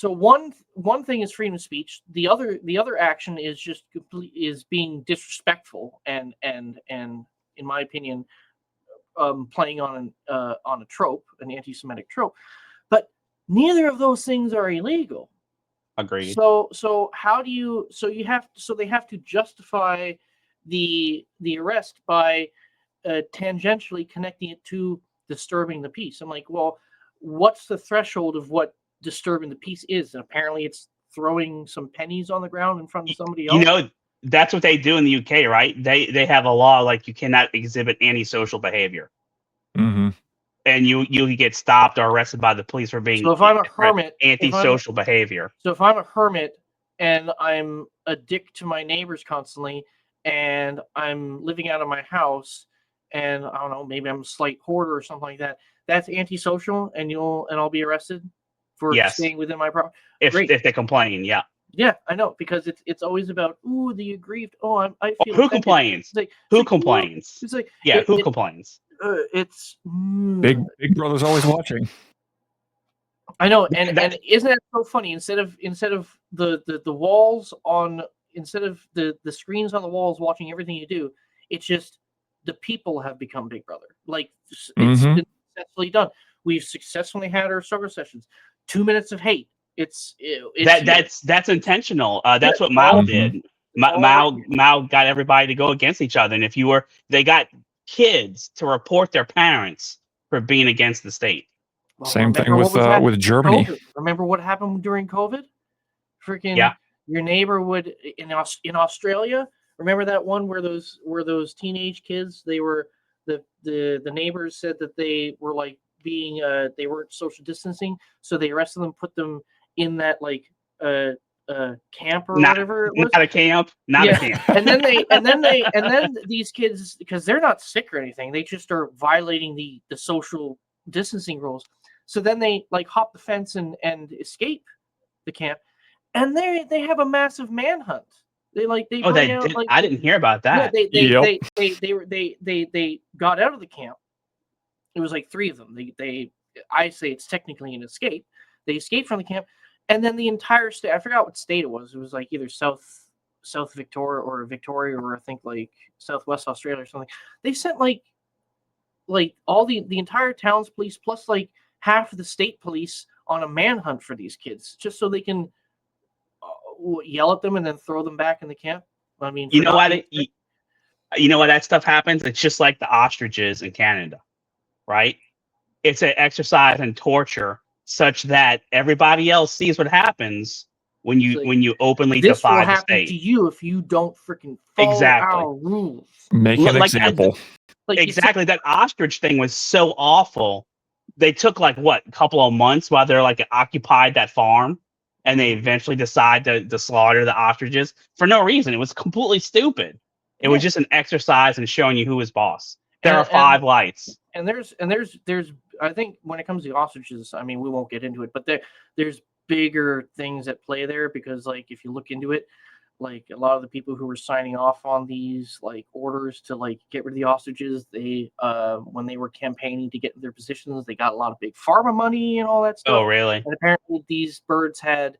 one thing is freedom of speech. The other action is just is being disrespectful and in my opinion, playing on a trope, an anti-Semitic trope. But neither of those things are illegal. Agreed. So how do you? So they have to justify the arrest by tangentially connecting it to disturbing the peace. I'm like, well, what's the threshold of what disturbing the peace is? And apparently it's throwing some pennies on the ground in front of somebody else. That's what they do in the UK, right? They have a law like you cannot exhibit antisocial behavior. Mm-hmm. And you get stopped or arrested by the police for being so if I'm a hermit, antisocial behavior. So if I'm a hermit and I'm a dick to my neighbors constantly, and I'm living out of my house, and I don't know, maybe I'm a slight hoarder or something like that. That's antisocial, and I'll be arrested for Yes. staying within my property. If Great. they complain, yeah. Yeah, I know, because it's always about, ooh, the aggrieved. Oh, I feel Who offended. complains? It's like, Who it's like, complains? It's like, Yeah, who complains? It's Big Brother's always watching. I know, and That's- isn't that so funny? Instead of the walls on, instead of the screens on the walls watching everything you do, it's just the people have become Big Brother. Like it's been successfully done. We've successfully had our struggle sessions. 2 minutes of hate. It's that's intentional. That's what it's Mao all- did. it's all right. Mao got everybody to go against each other, and they got kids to report their parents for being against the state. Well, Same thing remember what was happening with Germany. COVID. Remember what happened during COVID? Freaking Yeah. Your neighbor would in Australia. Remember that one where those teenage kids, they were the neighbors said that they were like being they weren't social distancing, so they arrested them, put them in that like camp or whatever it was. Not a camp. Not a camp. and then these kids, because they're not sick or anything, they just are violating the social distancing rules. So then they like hop the fence and escape the camp, and they have a massive manhunt. They bring out, like, I didn't hear about that. Yeah, they got out of the camp. It was like 3 of them. I say it's technically an escape. They escaped from the camp, and then the entire state, I forgot what state it was. It was like either South Victoria or I think like Southwest Australia or something. They sent like all the entire town's police plus like half of the state police on a manhunt for these kids, just so they can yell at them and then throw them back in the camp. I mean, You know why that stuff happens? It's just like the ostriches in Canada, right? It's an exercise in torture, such that everybody else sees what happens when you openly this defy will the happen state. to you if you don't freaking follow Exactly. our rules. Make an example. Like Exactly. That ostrich thing was so awful. They took like a couple of months while they're like occupied that farm, and they eventually decide to slaughter the ostriches for no reason. It was completely stupid. It was just an exercise in showing you who is boss. There are 5 lights. And there's I think when it comes to ostriches, I mean, we won't get into it, but there's bigger things at play there, because like if you look into it, like a lot of the people who were signing off on these like orders to like get rid of the ostriches, they when they were campaigning to get their positions, they got a lot of big pharma money and all that stuff. Oh, really? And apparently these birds had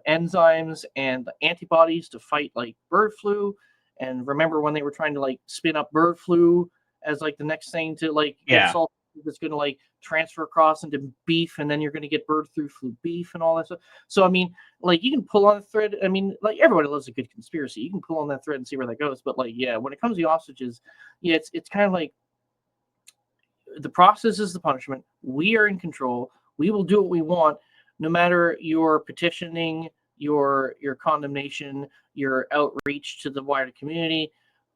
enzymes and antibodies to fight like bird flu. And remember when they were trying to like spin up bird flu as like the next thing to like get salt that's going to like transfer across into beef, and then you're going to get bird flu beef and all that stuff. So I mean, like you can pull on the thread. I mean, like everybody loves a good conspiracy. You can pull on that thread and see where that goes. But like, yeah, when it comes to the ostriches, yeah, it's kind of like the process is the punishment. We are in control. We will do what we want, no matter your petitioning, your condemnation, your outreach to the wider community.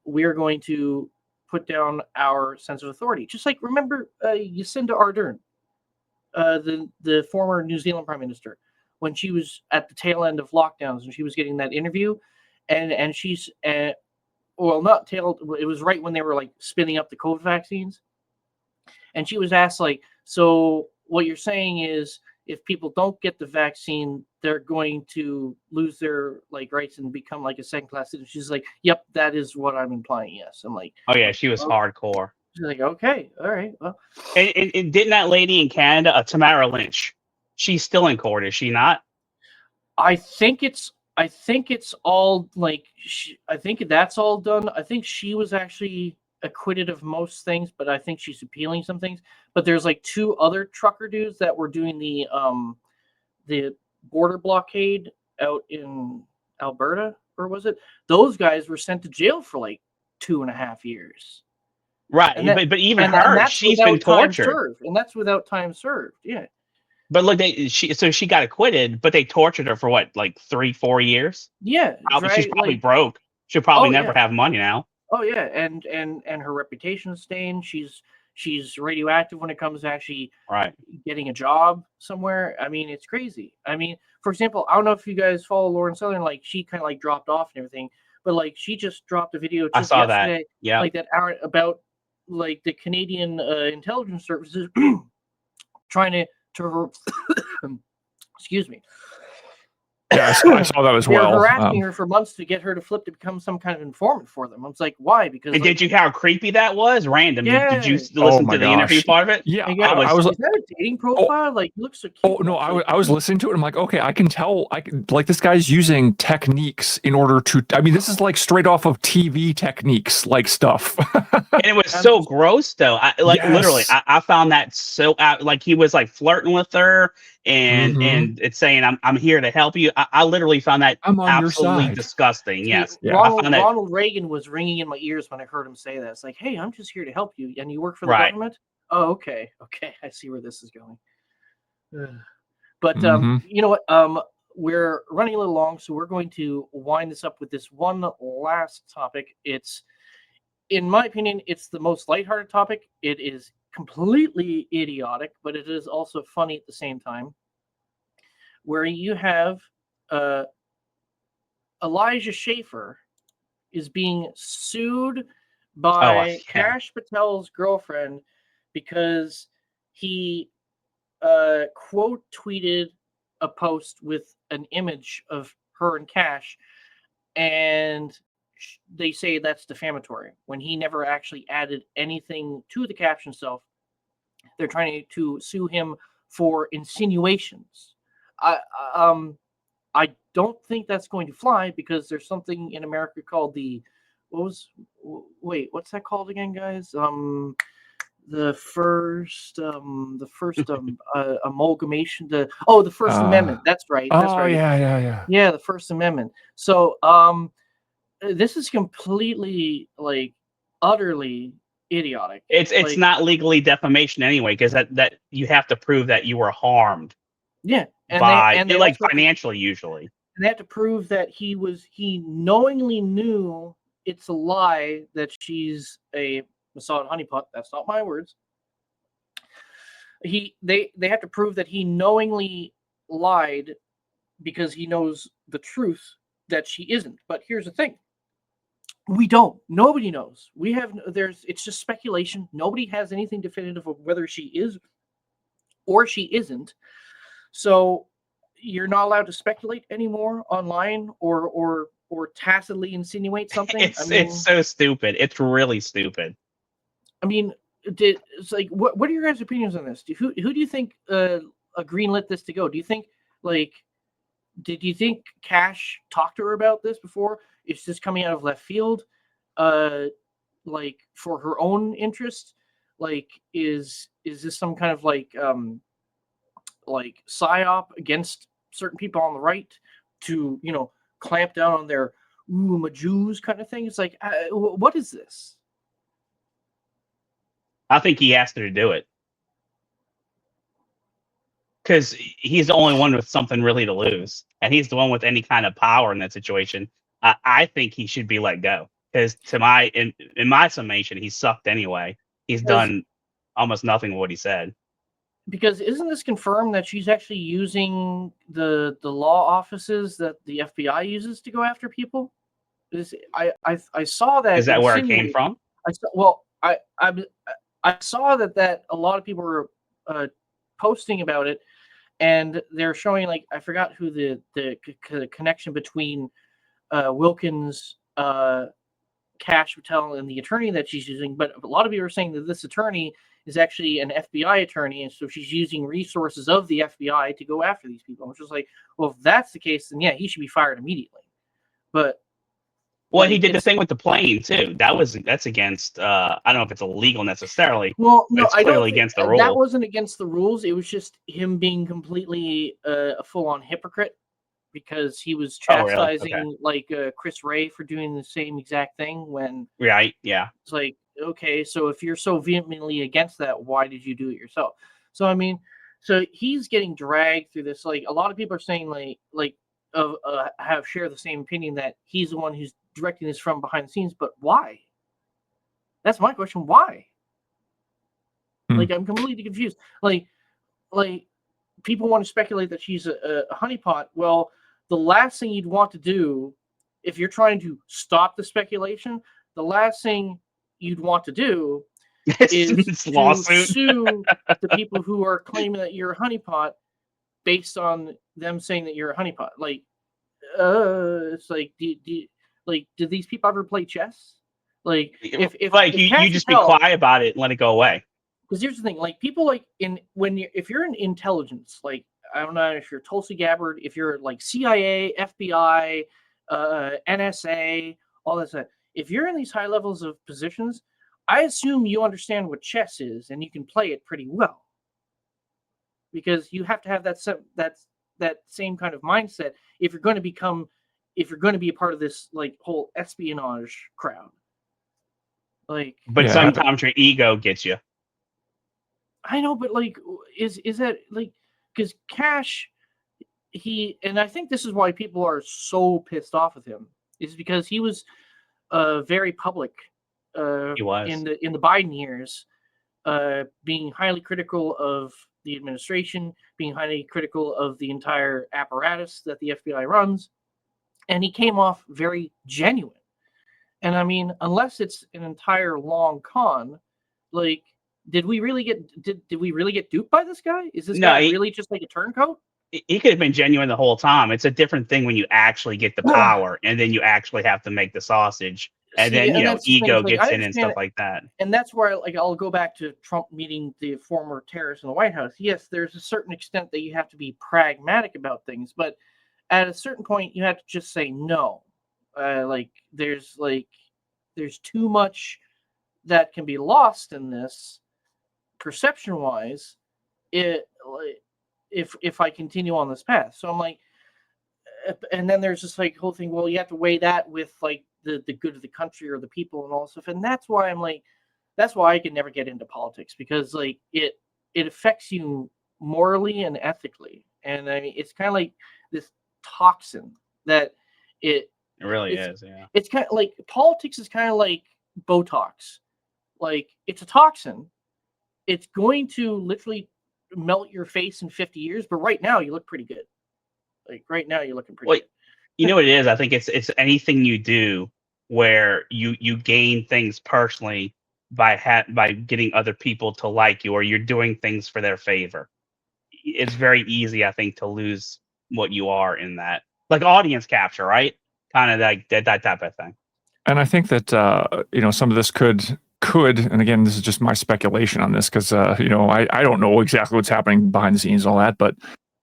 We are going to put down our sense of authority. Just like, remember Jacinda Ardern, the former New Zealand Prime Minister, when she was at the tail end of lockdowns and she was getting that interview, and she's well, not tail, it was right when they were like spinning up the COVID vaccines, and she was asked like, so what you're saying is if people don't get the vaccine, they're going to lose their like rights and become like a second-class citizen. She's like, yep, that is what I'm implying. Yes. I'm like, oh yeah, she was hardcore. She's like, okay, all right, well. And didn't that lady in Canada, Tamara Lynch, she's still in court, is she not? I think it's all like, I think that's all done. I think she was actually acquitted of most things, but I think she's appealing some things. But there's like 2 other trucker dudes that were doing the border blockade out in Alberta, or was it? Those guys were sent to jail for like 2.5 years. Right, but even her, she's been tortured, and that's without time served. Yeah. But look, she got acquitted, but they tortured her for what, like 3-4 years? Yeah, She's probably broke. She'll probably never have money now. Oh yeah, and her reputation is stained. she's radioactive when it comes to actually Right. getting a job somewhere. I mean, it's crazy. I mean, for example, I don't know if you guys follow Lauren Southern, like she kind of like dropped off and everything, but like she just dropped a video I just saw that. yesterday, Yeah. like that hour about like the Canadian intelligence services trying to excuse me. Yeah, I saw that as They're well. harassing her for months to get her to flip to become some kind of informant for them. I was like, why? Because And like, did you hear how creepy that was? Random. Did you Yeah. listen my to the interview gosh. part of it? Yeah, I I was- is that a dating profile? Like, he looks so cute. Oh no, I was listening to it. I'm like, okay, I can tell. Like this guy's using techniques in order to. I mean, this is like straight off of TV techniques, like stuff. And it was so gross, though. Literally, Yes. I found that so like he was like flirting with her and Mhm. it's saying I'm here to help you. I literally found that I'm on your absolutely side. disgusting. See, Yes, Yeah. I found that Ronald Reagan was ringing in my ears when I heard him say that. It's like, hey, I'm just here to help you, and you work for the Right. government. Oh, okay, I see where this is going. Ugh. But Mhm. you know what? We're running a little long, so we're going to wind this up with this one last topic. It's, in my opinion, it's the most lighthearted topic. It is completely idiotic, but it is also funny at the same time. Where you have Elijah Schaefer is being sued by yeah. Kash Patel's girlfriend because he quote tweeted a post with an image of her and Cash, and they say that's defamatory when he never actually added anything to the caption itself. They're trying to sue him for insinuations. I I don't think that's going to fly because there's something in America called what's that called again, guys? The first amalgamation, the First Amendment. That's right. That's Oh right. yeah. Yeah, the First Amendment. So this is completely like utterly idiotic. It's Like, not legally defamation anyway, because that you have to prove that you were harmed yeah, and by they like also financially usually. they have to prove that he knowingly knew it's a lie that she's a Mossad honeypot. That's not my words. They have to prove that he knowingly lied because he knows the truth that she isn't. But here's the thing. We don't. Nobody knows. It's just speculation. Nobody has anything definitive of whether she is or she isn't. So you're not allowed to speculate anymore online or tacitly insinuate something. It's so stupid. It's really stupid. I mean, it's like what are your guys' opinions on this? Who do you think greenlit this to go? Do you think like did you think Cash talked to her about this before? It's just coming out of left field, like for her own interest. Like is this some kind of like psyop against certain people on the right to clamp down on their "ooh, Jews" kind of thing? It's like what is this? I think he asked her to do it because he's the only one with something really to lose, and he's the one with any kind of power in that situation. I think he should be let go because, in my summation, he sucked anyway. He's done almost nothing with what he said. Because isn't this confirmed that she's actually using the law offices that the FBI uses to go after people? I saw that. Is that where it came from? I saw that a lot of people were posting about it, and they're showing like I forgot who the connection between Wilkins, Cash Patel, and the attorney that she's using, but a lot of people are saying that this attorney is actually an FBI attorney, and so she's using resources of the FBI to go after these people. Which is like, well, if that's the case, then yeah, he should be fired immediately. But well, he did the thing with the plane too. That's against. I don't know if it's illegal necessarily. Well, no, it's I don't clearly think against the rule. That wasn't against the rules. It was just him being completely a full-on hypocrite because he was chastising like Chris Ray for doing the same exact thing when right, yeah. It's like, okay, so if you're so vehemently against that, why did you do it yourself? So I mean, so he's getting dragged through this. Like a lot of people are saying, have shared the same opinion that he's the one who's directing this from behind the scenes. But why? That's my question. Why? Like, I'm completely confused. Like people want to speculate that she's a honeypot. Well, the last thing you'd want to do, if you're trying to stop the speculation, the last thing you'd want to do is This to lawsuit. sue the people who are claiming that you're a honeypot based on them saying that you're a honeypot. Like, it's like, did these people ever play chess? Like, if like you Cash just be Patel, quiet about it and let it go away. because here's the thing, like, people, like, if you're in intelligence, like, I don't know if you're Tulsi Gabbard, if you're like CIA, FBI, NSA, all that stuff, if you're in these high levels of positions, I assume you understand what chess is and you can play it pretty well, because you have to have that same kind of mindset if you're going to be a part of this, like, whole espionage crowd. Like, But Yeah. sometimes your ego gets you. I know, but, like, is that, like, because Cash, and I think this is why people are so pissed off with him, is because he was very public He was. in the Biden years, being highly critical of the administration, being highly critical of the entire apparatus that the FBI runs, and he came off very genuine. And I mean, unless it's an entire long con, like, did we really get duped by this guy? Is this No, guy really just like a turncoat? He could have been genuine the whole time. It's a different thing when you actually get the power and then you actually have to make the sausage. And See, then, and that's the thing, ego it's like, gets I in and understand stuff it. like that. And that's where, like, I'll go back to Trump meeting the former terrorists in the White House. Yes, there's a certain extent that you have to be pragmatic about things, but at a certain point, you have to just say no. There's too much that can be lost in this, perception-wise, if I continue on this path. So I'm like, and then there's this, like, whole thing. Well, you have to weigh that with, like, the good of the country or the people and all this stuff. And that's why I'm like, that's why I can never get into politics, because, like, it affects you morally and ethically. And I mean, it's kind of like this toxin that It really it's, is, yeah. It's kind of like, politics is kind of like Botox. Like, it's a toxin. It's going to literally melt your face in 50 years, but right now you look pretty good. Like, right now you're looking pretty Well, good. you know what it is? I think it's anything you do where you gain things personally by getting other people to like you, or you're doing things for their favor. It's very easy, I think, to lose what you are in that, like audience capture, right? Kind of like that type of thing. And I think that some of this could, and again, this is just my speculation on this, because I don't know exactly what's happening behind the scenes and all that, but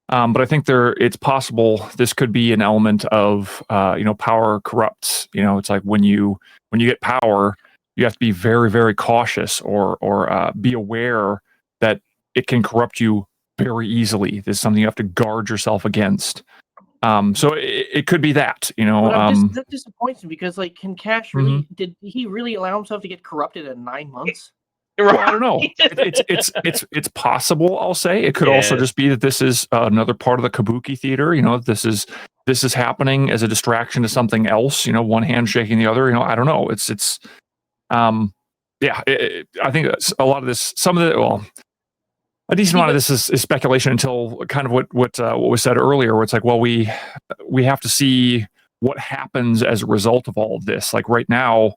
I think it's possible this could be an element of power corrupts. It's like when you get power, you have to be very, very cautious, or be aware that it can corrupt you very easily. This is something you have to guard yourself against. So it could be that, But that disappoints me, because, like, can Cash really, Mhm. did he really allow himself to get corrupted at 9 months? Well, I don't know. It's possible. I'll say it could also Yes. just be that this is another part of the kabuki theater. This is happening as a distraction to something else. One hand shaking the other. I don't know. I think a lot of this, a decent amount of this is speculation until kind of what was said earlier, where it's like, well, we have to see what happens as a result of all of this. Like right now,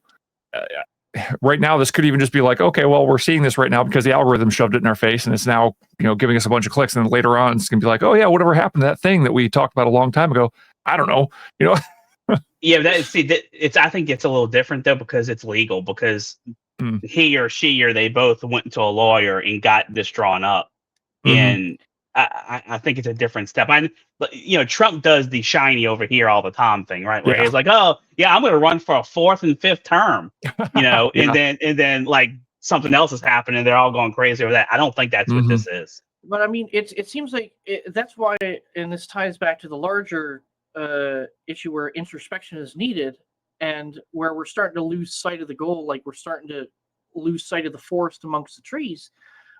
this could even just be like, okay, well, we're seeing this right now because the algorithm shoved it in our face, and it's now giving us a bunch of clicks. And then later on, it's gonna be like, oh yeah, whatever happened to that thing that we talked about a long time ago? I don't know. Yeah, I think it's a little different though, because it's legal, because he or she or they both went to a lawyer and got this drawn up. And I think it's a different step. Trump does the shiny over here all the time thing, right? Where he's like, oh yeah, I'm going to run for a 4th and 5th term, Yeah. and then like something else is happening. They're all going crazy over that. I don't think that's what this is. But I mean, it seems like that's why, and this ties back to the larger issue where introspection is needed, and where we're starting to lose sight of the goal. Like, we're starting to lose sight of the forest amongst the trees,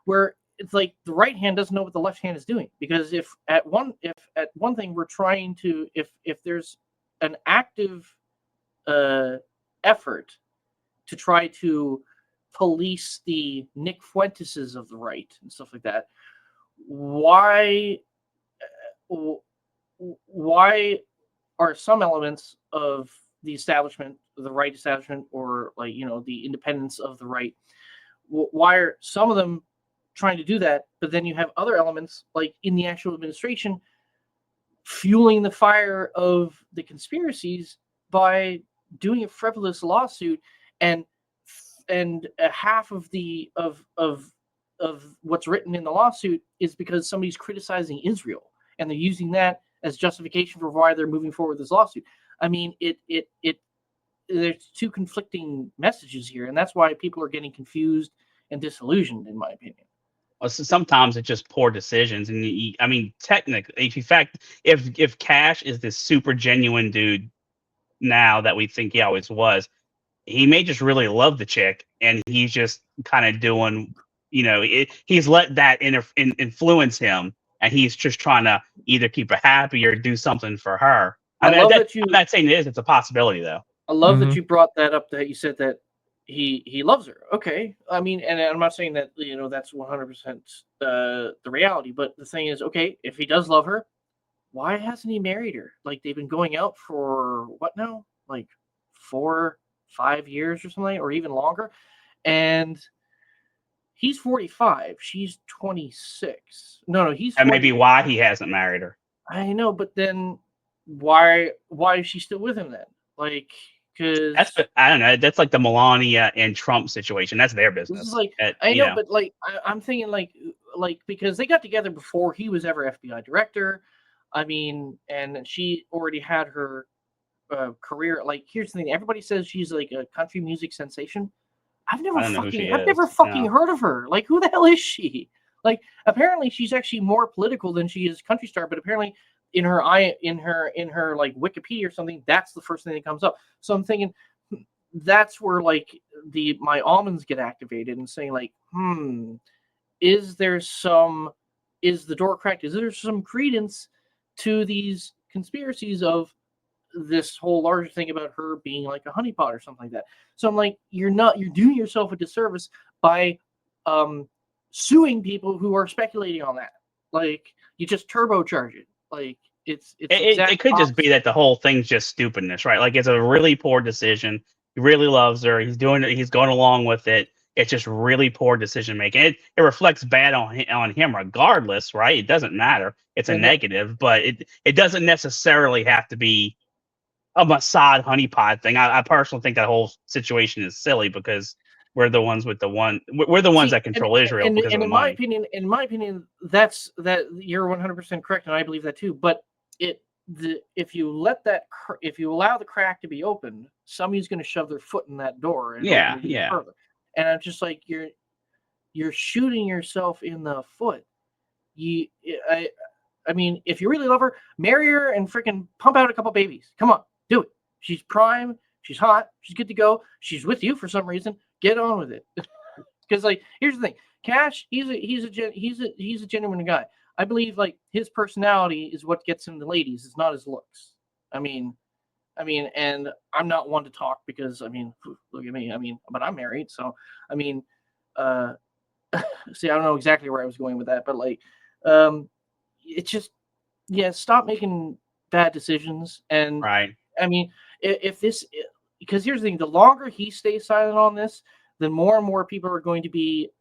where it's like the right hand doesn't know what the left hand is doing. Because if at one thing we're trying to, if there's an active effort to try to police the Nick Fuenteses of the right and stuff like that, why are some elements of the establishment, the right establishment, or like, you know, the independence of the right, why are some of them trying to do that, but then you have other elements like in the actual administration fueling the fire of the conspiracies by doing a frivolous lawsuit, and half of the of what's written in the lawsuit is because somebody's criticizing Israel, and they're using that as justification for why they're moving forward with this lawsuit. I mean, there's two conflicting messages here, and that's why people are getting confused and disillusioned, in my opinion. Well, sometimes it's just poor decisions, and I mean, technically, in fact, if Cash is this super genuine dude now that we think he always was, he may just really love the chick, and he's just kind of doing, you know, he's let that influence him, and he's just trying to either keep her happy or do something for her. I love that you. I'm not saying it is; it's a possibility, though. I love that you brought that up. That you said that he loves her. Okay, I mean, and I'm not saying that, you know, that's 100% the reality, but the thing is, okay, if he does love her, why hasn't he married her? Like, they've been going out for what now? Like 4-5 years or something, or even longer, and he's 45. She's 26. No, he's 40. And maybe why he hasn't married her. I know, but then why is she still with him then? Like, because I don't know. That's like the Melania and Trump situation. That's their business. This is like, I know, but like I'm thinking like because they got together before he was ever FBI director. I mean, and she already had her career. Like, here's the thing: everybody says she's like a country music sensation. I've never fucking heard of her. Like, who the hell is she? Like, apparently she's actually more political than she is country star, but apparently in her like Wikipedia or something, that's the first thing that comes up. So I'm thinking that's where like my almonds get activated and saying like, is the door cracked? Is there some credence to these conspiracies of this whole larger thing about her being like a honeypot or something like that? So I'm like, you're doing yourself a disservice by suing people who are speculating on that. Like, you just turbocharge it. Like, it could just be that the whole thing's just stupidness, right? Like, it's a really poor decision. He really loves her. He's doing it. He's going along with it. It's just really poor decision making. It reflects bad on him regardless, right? It doesn't matter. It's a negative, but it doesn't necessarily have to be a Mossad honeypot thing. I personally think that whole situation is silly because we're the ones that control Israel. And because of in my opinion, that you're 100% correct, and I believe that too. But if you allow the crack to be open, somebody's going to shove their foot in that door and further. And I'm just like, you're shooting yourself in the foot. I mean, if you really love her, marry her and freaking pump out a couple babies. Come on, do it. She's prime. She's hot. She's good to go. She's with you for some reason. Get on with it. Because like, here's the thing: Cash, he's a genuine guy. I believe like his personality is what gets him the ladies. It's not his looks. I mean, and I'm not one to talk because I mean, look at me. I mean, but I'm married, so I mean, see, I don't know exactly where I was going with that, but like, it's just, stop making bad decisions. And right. I mean, because here's the thing: the longer he stays silent on this, then more and more people are going to be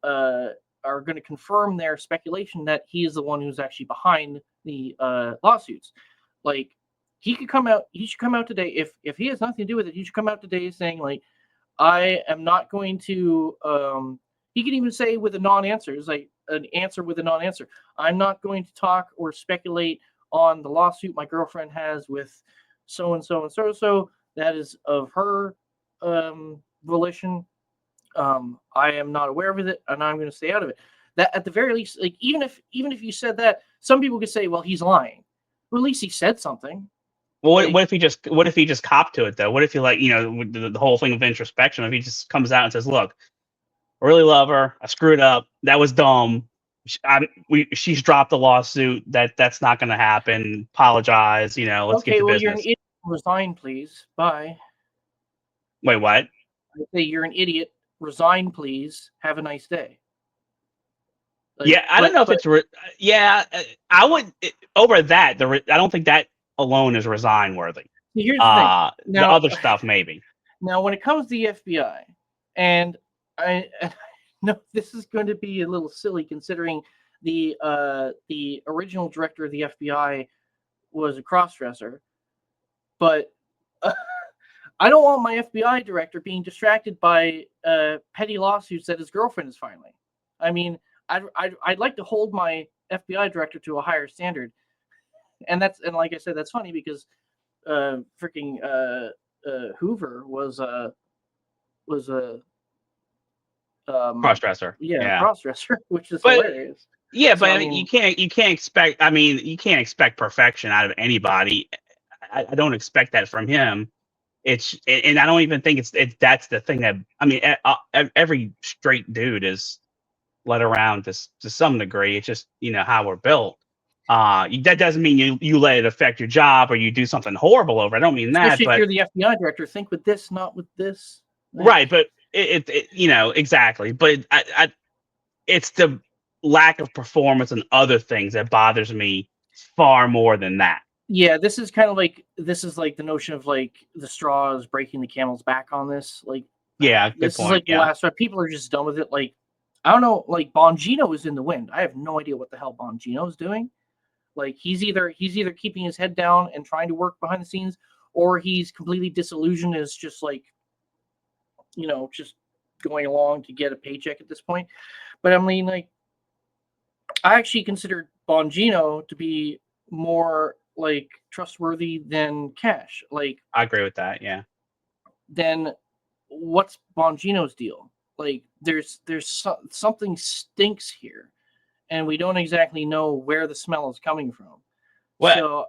are going to confirm their speculation that he is the one who's actually behind the lawsuits. Like, he should come out today. If he has nothing to do with it, he should come out today saying like, I am not going to. He can even say with a non-answer, it's like an answer with a non-answer. I'm not going to talk or speculate on the lawsuit my girlfriend has with so and so and so. That is of her volition. I am not aware of it, and I'm going to stay out of it. That at the very least, like even if you said that, some people could say, well, he's lying. Well, at least he said something. Well, what if he just copped to it though? What if he, like, you know, with the whole thing of introspection? If he just comes out and says, "Look, I really love her. I screwed up. That was dumb. She's dropped the lawsuit. That's not going to happen. Apologize. You know, let's get to business." You're an idiot. Resign, please. Bye. Wait, what? I say you're an idiot. resign, please. Have a nice day. Like, Yeah, I don't know if it's I would over that. I don't think that alone is resign worthy. here's the thing. The other stuff maybe. Now, when it comes to the FBI, and I know this is going to be a little silly considering the original director of the FBI was a crossdresser, but I don't want my FBI director being distracted by petty lawsuits that his girlfriend is filing. I mean, I'd like to hold my FBI director to a higher standard, and like I said, that's funny because freaking Hoover was a Crossdresser. yeah, crossdresser, which is But- hilarious. Yeah, So, but I I mean, mean- you can't expect. I mean, you can't expect perfection out of anybody. I don't expect that from him. And I don't even think it's that's the thing that I mean. Every straight dude is led around to some degree. It's just how we're built. That doesn't mean you let it affect your job or you do something horrible over it. I don't mean that. Especially But if you're the FBI director, think with this, not with this. Like, right, but it exactly. But it's the lack of performance and other things that bothers me far more than that. Yeah, this is like the notion of like the straw is breaking the camel's back on this. Like, Yeah, good this point. is like the Yeah. last one. People are just done with it. Like, I don't know. Like, Bongino is in the wind. I have no idea what the hell Bongino is doing. Like, he's either keeping his head down and trying to work behind the scenes, or he's completely disillusioned. Is just like, just going along to get a paycheck at this point. But I mean, like, I actually consider Bongino to be more like trustworthy than Cash. Like, I agree with that. Yeah. then what's Bongino's deal? Like, there's something stinks here, and we don't exactly know where the smell is coming from. Well, So,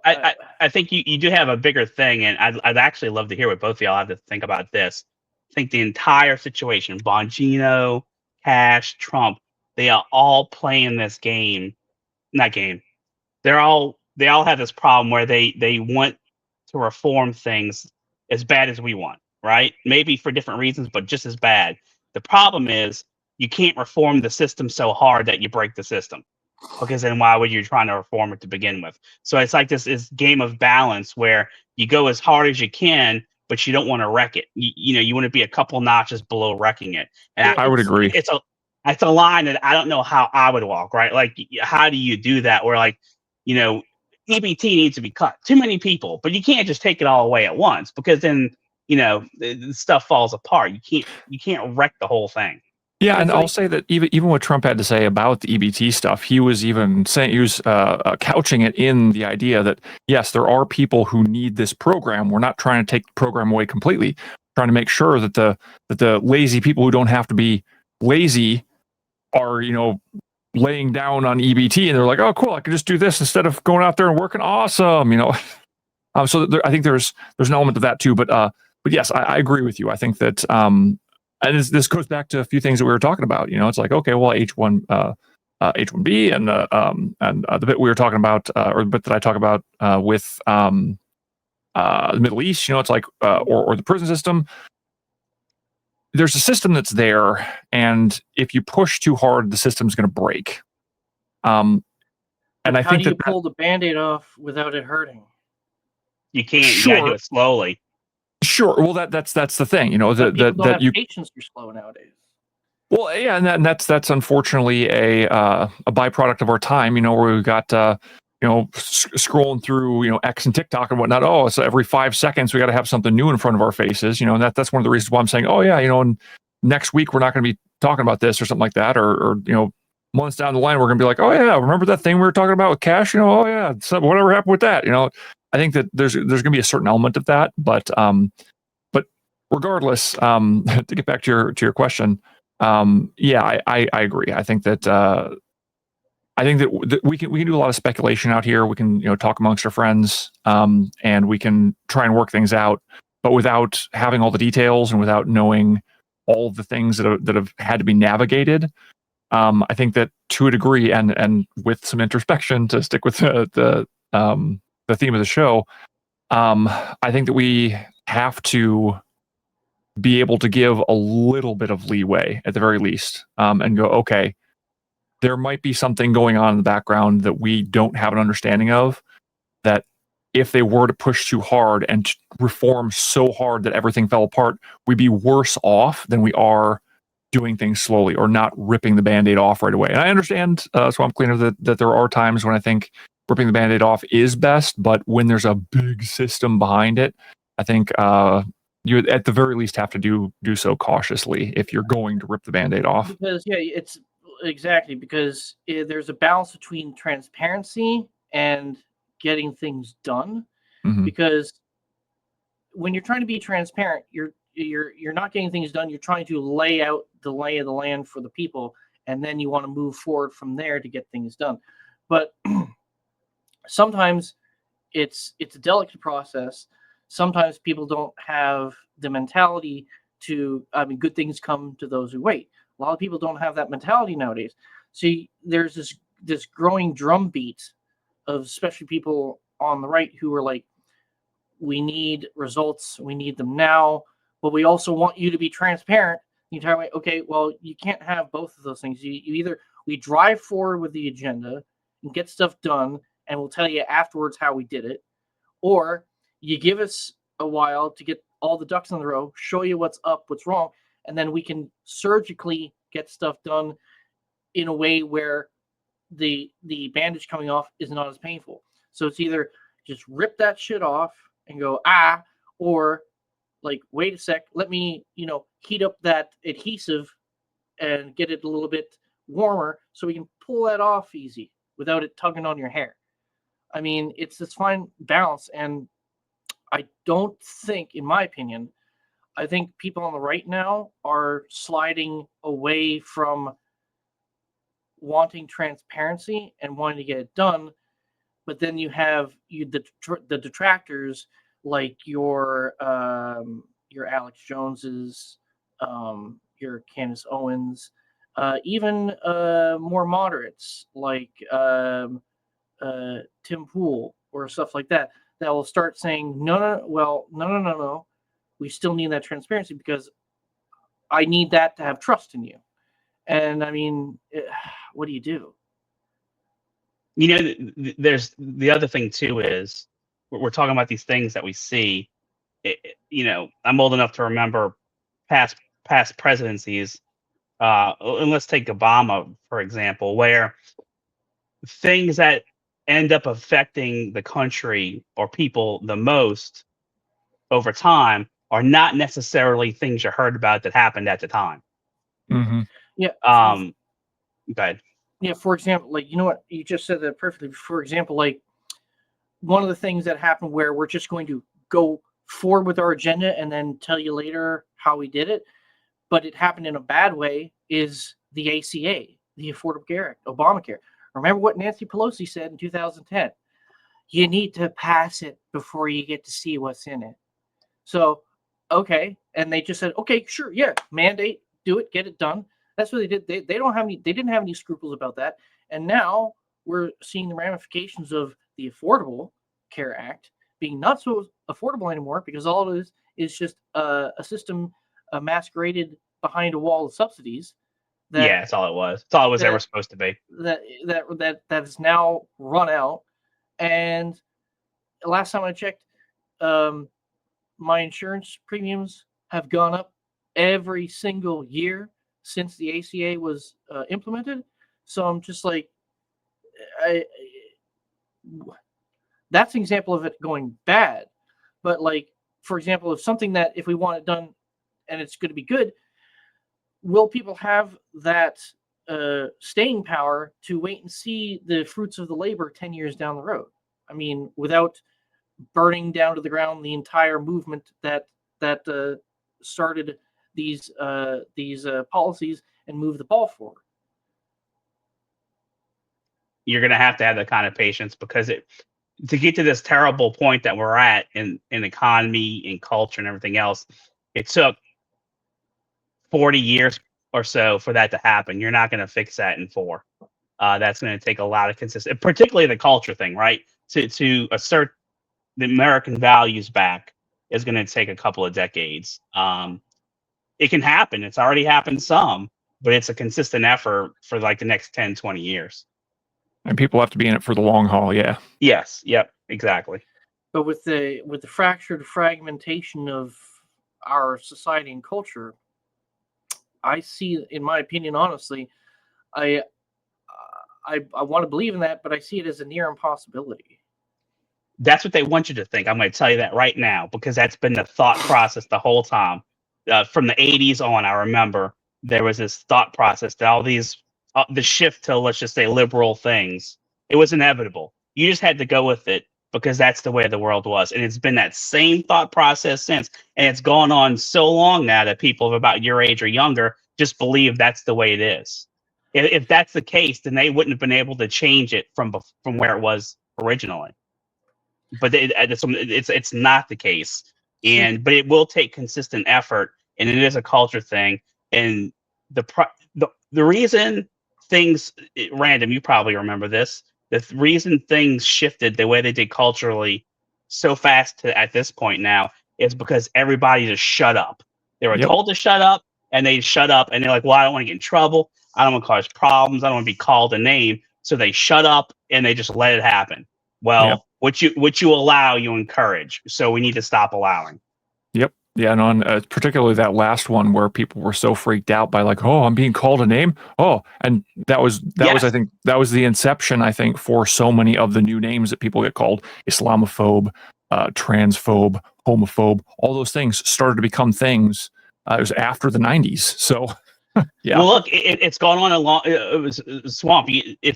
I think you do have a bigger thing, and I'd actually love to hear what both of y'all have to think about this. I think the entire situation, Bongino, Cash, Trump, they are all playing this game. Not game. They all have this problem where they want to reform things as bad as we want, right? Maybe for different reasons, but just as bad. The problem is you can't reform the system so hard that you break the system. Because then why would you trying to reform it to begin with? So it's like this game of balance where you go as hard as you can, but you don't want to wreck it. You want to be a couple notches below wrecking it. And I would agree. It's a line that I don't know how I would walk, right? Like, how do you do that? Or like, EBT needs to be cut. Too many people, but you can't just take it all away at once because then the stuff falls apart. You can't wreck the whole thing. Yeah, It's and like- I'll say that even what Trump had to say about the EBT stuff, he was even saying couching it in the idea that yes, there are people who need this program. We're not trying to take the program away completely. We're trying to make sure that the lazy people who don't have to be lazy are laying down on EBT, and they're like, oh, cool, I can just do this instead of going out there and working. Awesome, So I think there's an element of that too. But yes, I agree with you. I think that and this goes back to a few things that we were talking about. It's like, okay, well, H1B and the bit we were talking about, or the bit that I talk about with the Middle East. It's like or the prison system. There's a system that's there, and if you push too hard, the system's going to break. And I how think do you that pull the Band-Aid off without it hurting? You can't. Sure. You gotta do it slowly. sure. Well, that's the thing. People don't That have you. patience for slow nowadays. Well, yeah, and that's unfortunately a byproduct of our time. Where we've got scrolling through X and TikTok and whatnot. Oh, so every 5 seconds we got to have something new in front of our faces. And that's one of the reasons why I'm saying, oh yeah, and next week we're not going to be talking about this or something like that, or months down the line we're going to be like, oh yeah, remember that thing we were talking about with Cash? Oh yeah, so whatever happened with that? I think that there's going to be a certain element of that, but regardless, to get back to your question. Yeah, I agree. I think that we can do a lot of speculation out here. We can talk amongst our friends, and we can try and work things out, but without having all the details and without knowing all the things that have had to be navigated. I think that to a degree, and with some introspection to stick with the theme of the show, I think that we have to be able to give a little bit of leeway at the very least, and go, okay, there might be something going on in the background that we don't have an understanding of, that if they were to push too hard and reform so hard that everything fell apart, we'd be worse off than we are doing things slowly or not ripping the Band-Aid off right away. And I understand, so I'm clear that there are times when I think ripping the Band-Aid off is best, but when there's a big system behind it, I think you at the very least have to do so cautiously if you're going to rip the Band-Aid off. Because it's exactly because there's a balance between transparency and getting things done. Mhm. Because when you're trying to be transparent, you're not getting things done. You're trying to lay out the lay of the land for the people, and then you want to move forward from there to get things done. But sometimes it's a delicate process. Sometimes people don't have the mentality to. I mean, good things come to those who wait. A lot of people don't have that mentality nowadays. See, there's this growing drumbeat of especially people on the right who are like, we need results, we need them now, but we also want you to be transparent the entire way. Okay, well, you can't have both of those things. You either we drive forward with the agenda and get stuff done, and we'll tell you afterwards how we did it, or you give us a while to get all the ducks in the row, show you what's up, what's wrong, and then we can surgically get stuff done in a way where the bandage coming off is not as painful. So it's either just rip that shit off and go or like, wait a sec, let me heat up that adhesive and get it a little bit warmer so we can pull that off easy without it tugging on your hair. I mean, it's this fine balance, and I don't think, in my opinion, I think people on the right now are sliding away from wanting transparency and wanting to get it done, but then you have the detractors like your Alex Joneses, your Candace Owens, even more moderates like Tim Pool or stuff like that will start saying no, we still need that transparency because I need that to have trust in you. And I mean, what do you do? There's the other thing too is we're talking about these things that we see. I'm old enough to remember past presidencies. And let's take Obama for example, where things that end up affecting the country or people the most over time are not necessarily things you heard about that happened at the time. Mm-hmm. Yeah. Go ahead. Yeah. For example, like, you know what, you just said that perfectly. For example, like one of the things that happened where we're just going to go forward with our agenda and then tell you later how we did it, but it happened in a bad way, is the ACA, the Affordable Care Act, Obamacare. Remember what Nancy Pelosi said in 2010? You need to pass it before you get to see what's in it. So, okay. And they just said, okay, sure. Yeah. Mandate, do it, get it done. That's what they did. They didn't have any scruples about that. And now we're seeing the ramifications of the Affordable Care Act being not so affordable anymore because all it is just a system masqueraded behind a wall of subsidies. That's all it was. That's all it was ever supposed to be. That is now run out. And last time I checked, my insurance premiums have gone up every single year since the ACA was implemented. So I'm just like, that's an example of it going bad. But like, for example, if we want it done and it's going to be good, will people have that staying power to wait and see the fruits of the labor 10 years down the road? I mean, without burning down to the ground the entire movement that started these policies and moved the ball forward. You're going to have that kind of patience because to get to this terrible point that we're at in economy and culture and everything else, it took 40 years or so for that to happen. You're not going to fix that in 4. That's going to take a lot of consistent, particularly the culture thing, right? To assert the American values back is going to take a couple of decades. it can happen. It's already happened some, but it's a consistent effort for like the next 10, 20 years. And people have to be in it for the long haul. Yeah. Yes. Yep. Exactly. But with the fractured fragmentation of our society and culture, I see, in my opinion, honestly, I want to believe in that, but I see it as a near impossibility. That's what they want you to think. I'm going to tell you that right now, because that's been the thought process the whole time. From the 80s on, I remember there was this thought process that all these, the shift to, let's just say, liberal things, it was inevitable. You just had to go with it because that's the way the world was. And it's been that same thought process since. And it's gone on so long now that people of about your age or younger just believe that's the way it is. If that's the case, then they wouldn't have been able to change it from where it was originally. But it's not the case, but it will take consistent effort, and it is a culture thing. And the reason things random, you probably remember this. The reason things shifted the way they did culturally so fast at this point now is because everybody just shut up. They were told to shut up, and they shut up, and they're like, "Well, I don't want to get in trouble. I don't want to cause problems. I don't want to be called a name." So they shut up and they just let it happen. Well, what you allow, you encourage. So we need to stop allowing. Yep. Yeah, and on particularly that last one where people were so freaked out by like, oh, I'm being called a name. Oh, and that was I think that was the inception, I think, for so many of the new names that people get called: Islamophobe, transphobe, homophobe. All those things started to become things. It was after the 90s. So yeah. Well, look, it's gone on a long. It was Swamp.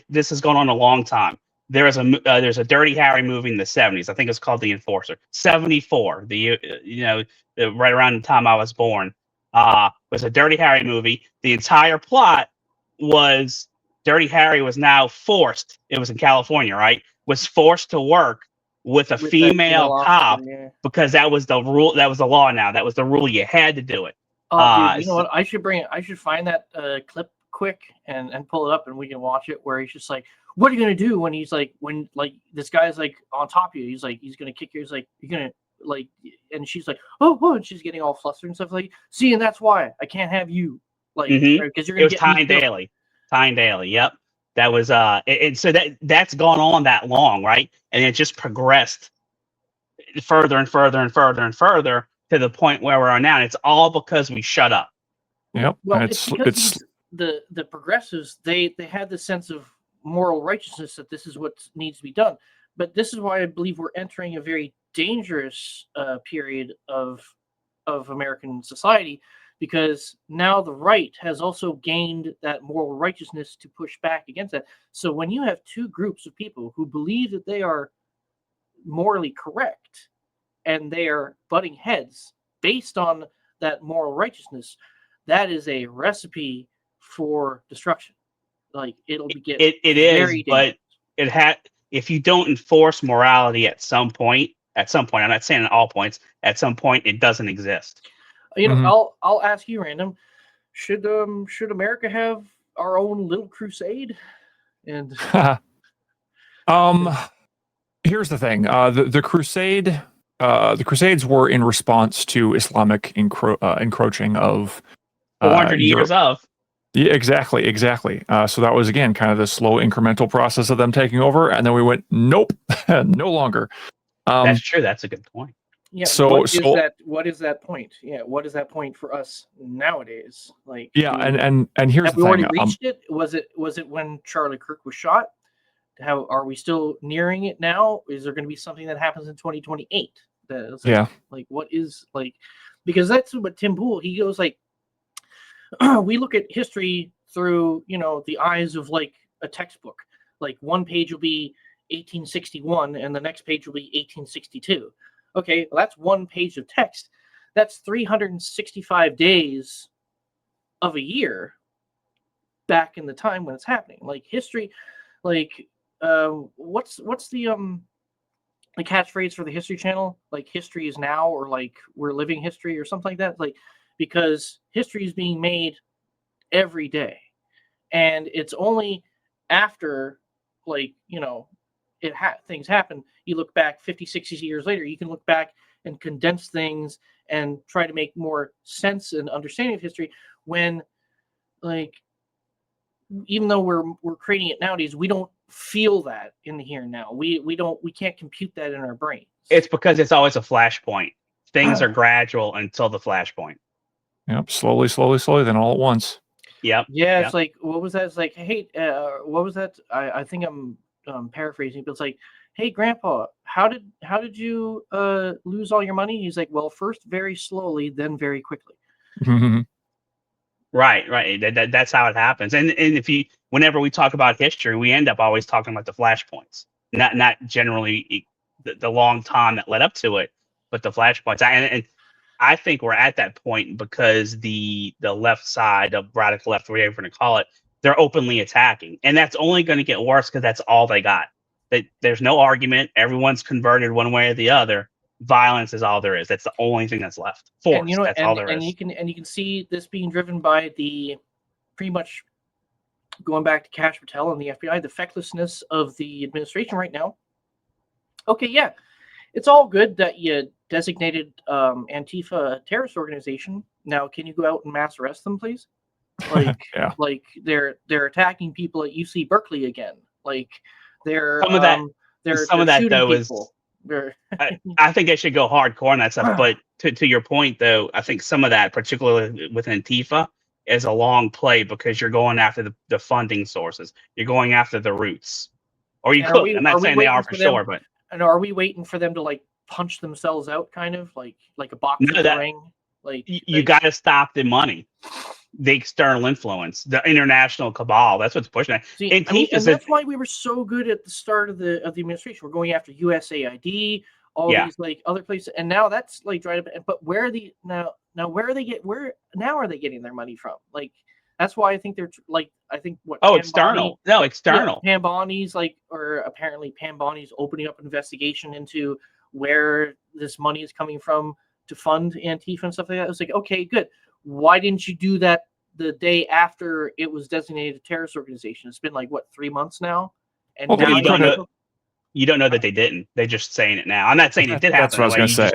This has gone on a long time. There's a Dirty Harry movie in the 70s. I think it's called The Enforcer. 74. Right around the time I was born. Was a Dirty Harry movie. The entire plot was Dirty Harry was now forced. It was in California, right? Was forced to work with a female cop because that was the rule. That was the law now. That was the rule. You had to do it. Oh, dude, you know what? I should find that clip quick and pull it up, and we can watch it. Where he's just like, "What are you gonna do when he's like, when like this guy's like on top of you? He's like, he's gonna kick you. He's like, you're gonna like," and she's like, "Oh," and she's getting all flustered and stuff like. See, and that's why I can't have you, like, because you're gonna. It was Tyne Daly. Tyne Daly. Yep. That was and so that's gone on that long, right? And it just progressed further and further and further and further to the point where we are now. And it's all because we shut up. Yep. Well, it's because the progressives they had this sense of moral righteousness that this is what needs to be done. But this is why I believe we're entering a very dangerous period of American society, because now the right has also gained that moral righteousness to push back against that. So when you have two groups of people who believe that they are morally correct and they are butting heads based on that moral righteousness, that is a recipe for destruction. Like it'll be it is, but it had, if you don't enforce morality at some point, I'm not saying at all points, at some point it doesn't exist. You know, I'll ask you, Random, should America have our own little crusade? And here's the thing. The Crusades were in response to Islamic encroaching of 400 years of. Yeah, exactly. So that was, again, kind of the slow incremental process of them taking over, and then we went, nope, no longer. That's true. That's a good point. Yeah. So what is that point? Yeah. What is that point for us nowadays? Like, yeah, and here's have the we already thing. reached it? Was it when Charlie Kirk was shot? How are we still nearing it now? Is there going to be something that happens in 2028? Like what is like, because that's what Tim Pool, he goes like, we look at history through, the eyes of like a textbook. Like one page will be 1861 and the next page will be 1862. Okay, well, that's one page of text. That's 365 days of a year back in the time when it's happening. Like history, like what's the catchphrase for the History Channel? Like history is now, or like we're living history or something like that. Like, because history is being made every day, and it's only after, like, things happen. You look back 50, 60 years later, you can look back and condense things and try to make more sense and understanding of history when, like, even though we're creating it nowadays, we don't feel that in the here and now. We can't compute that in our brains. It's because it's always a flashpoint. Things are gradual until the flashpoint. Yep. Slowly, then all at once. Yep. Yeah, Yep. it's like, what was that? It's like, hey, what was that? I think I'm paraphrasing, but it's like, hey, Grandpa, how did you lose all your money? He's like, well, first very slowly, then very quickly. Right. That's how it happens. And whenever we talk about history, we end up always talking about the flashpoints, not generally the long time that led up to it, but the flashpoints. And I think we're at that point because the left side of radical left, whatever you're going to call it, they're openly attacking, and that's only going to get worse because that's all they got. There's no argument. Everyone's converted one way or the other. Violence is all there is. That's the only thing that's left. Force. And, That's all there is. And you can see this being driven by the pretty much going back to Kash Patel and the FBI, the fecklessness of the administration right now. Okay, yeah, it's all good that you designated Antifa a terrorist organization. Now, can you go out and mass arrest them, please? Like, Yeah. like they're attacking people at UC Berkeley again. Like they're Some of that shooting though people. I think they should go hardcore on that stuff. But to your point, though, I think some of that, particularly with Antifa, is a long play because you're going after the funding sources. You're going after the roots. Or you could. I'm not saying they are for sure, but. And are we waiting for them to like punch themselves out, kind of like a box in the ring? Like you got to stop the money, the external influence, the international cabal. That's what's pushing it. See, and that's why we were so good at the start of the administration. We're going after USAID, all these like other places, and now that's like dried up. But where are the now where are they getting their money from? Like that's why I think they're like external. No, external. Pam Bonnie's apparently Pam Bonnie's opening up an investigation into where this money is coming from to fund Antifa and stuff like that. I was like, okay, good. Why didn't you do that the day after it was designated a terrorist organization? It's been like 3 months now, and well, now you don't know that they didn't. They're just saying it now. I'm not saying it did happen. That's what I was going to say.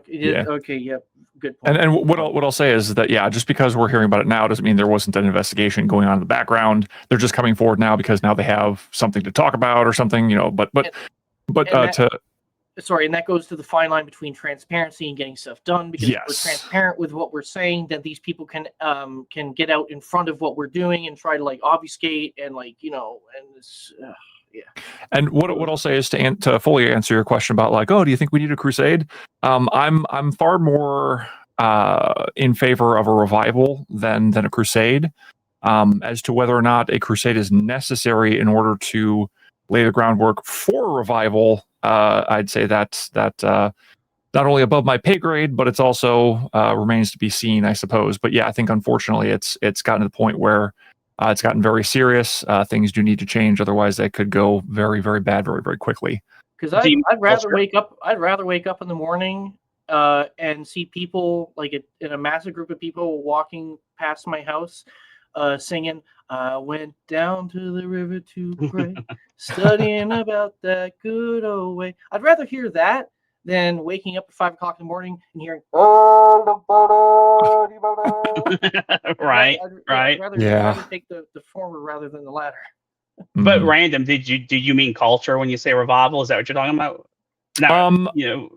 Yeah. Okay. Yep. Good point. And what I'll say is that just because we're hearing about it now doesn't mean there wasn't an investigation going on in the background. They're just coming forward now because now they have something to talk about or something, and that goes to the fine line between transparency and getting stuff done. Because if we're transparent with what we're saying, then these people can get out in front of what we're doing and try to like obfuscate and it's. Yeah. And what I'll say is to fully answer your question about like, oh, do you think we need a crusade? I'm far more in favor of a revival than a crusade. As to whether or not a crusade is necessary in order to lay the groundwork for a revival, I'd say that's not only above my pay grade, but it's also remains to be seen, I suppose. But yeah, I think unfortunately it's gotten to the point where it's gotten very serious. Things do need to change, otherwise they could go very, very bad very, very quickly. Because I'd rather wake up in the morning and see people like in a massive group of people walking past my house, singing "I went down to the river to pray, studying about that good old way." I'd rather hear that than waking up at 5 o'clock in the morning and hearing right. I'd rather take the former rather than the latter. But random, do you mean culture when you say revival? Is that what you're talking about? No,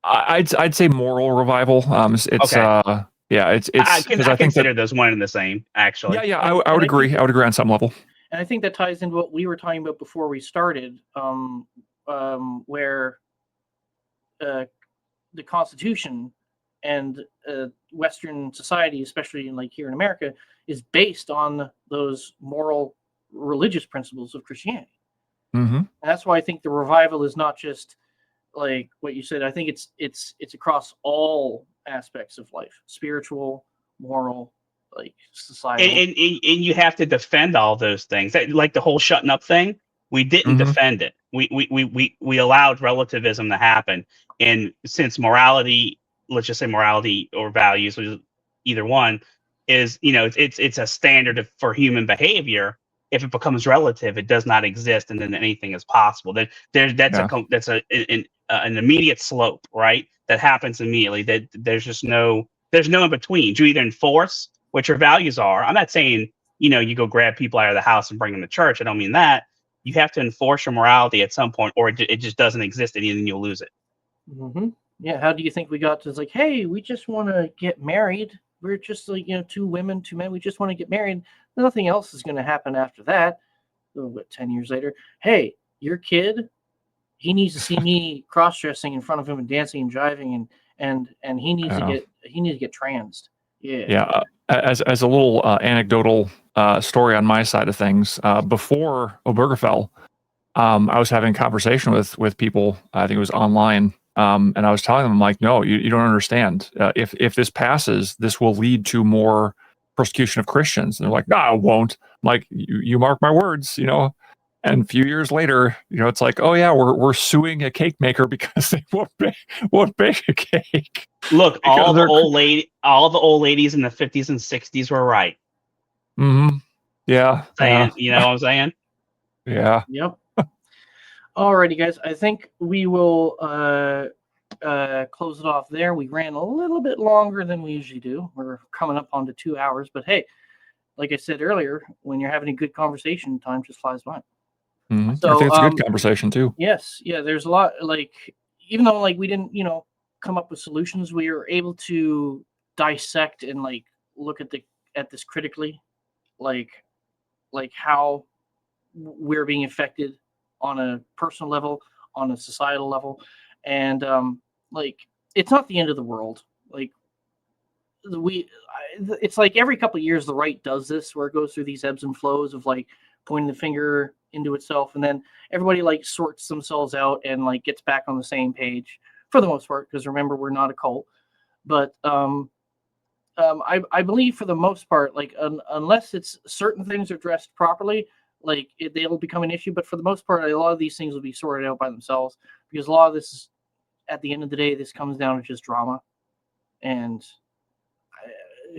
I'd say moral revival. It's okay. It's I consider those one and the same, actually. Yeah, I would agree. I would agree on some level. And I think that ties into what we were talking about before we started, where the Constitution and Western society, especially here in America, is based on those moral, religious principles of Christianity. Mm-hmm. And that's why I think the revival is not just like what you said. I think it's across all aspects of life: spiritual, moral, societal. And you have to defend all those things. Like the whole shutting up thing, we didn't defend it. We allowed relativism to happen. And since morality, let's just say morality or values, either one, is it's a standard for human behavior. If it becomes relative, it does not exist, and then anything is possible. That's an immediate slope, right? That happens immediately. That there's no in between. You either enforce what your values are. I'm not saying you go grab people out of the house and bring them to church. I don't mean that. You have to enforce your morality at some point, or it just doesn't exist, and then you'll lose it. Mm-hmm. Yeah. How do you think we got to? It's like, hey, we just want to get married. We're just like 2 women, 2 men. We just want to get married. Nothing else is going to happen after that. So, what, 10 years later? Hey, your kid, he needs to see me cross-dressing in front of him and dancing and jiving, and he needs to get transed. Yeah. Yeah. As a little anecdotal story on my side of things, before Obergefell, I was having a conversation with people. I think it was online, and I was telling them, I'm like, no, you don't understand. If this passes, this will lead to more persecution of Christians. And they're like, no, it won't. I'm like, you mark my words, And a few years later, it's like, oh yeah, we're suing a cake maker because they won't bake a cake. Look, Because all the they're- old ladies in the 50s and 60s were right. Mm-hmm. Yeah. Saying, you know what I'm saying? Yeah. Yep. Alrighty, guys. I think we will close it off there. We ran a little bit longer than we usually do. We're coming up onto 2 hours, but hey, like I said earlier, when you're having a good conversation, time just flies by. Mm-hmm. So, I think it's a good conversation too. Yes, yeah. There's a lot. Like, even though we didn't come up with solutions, we were able to dissect and look at this critically, like how we're being affected on a personal level, on a societal level, and it's not the end of the world. It's like every couple of years the right does this, where it goes through these ebbs and flows of pointing the finger into itself, and then everybody sorts themselves out and gets back on the same page for the most part, because remember, we're not a cult. But I believe for the most part, unless it's certain things are addressed properly, they'll become an issue. But for the most part, a lot of these things will be sorted out by themselves, because a lot of this is, at the end of the day, this comes down to just drama. And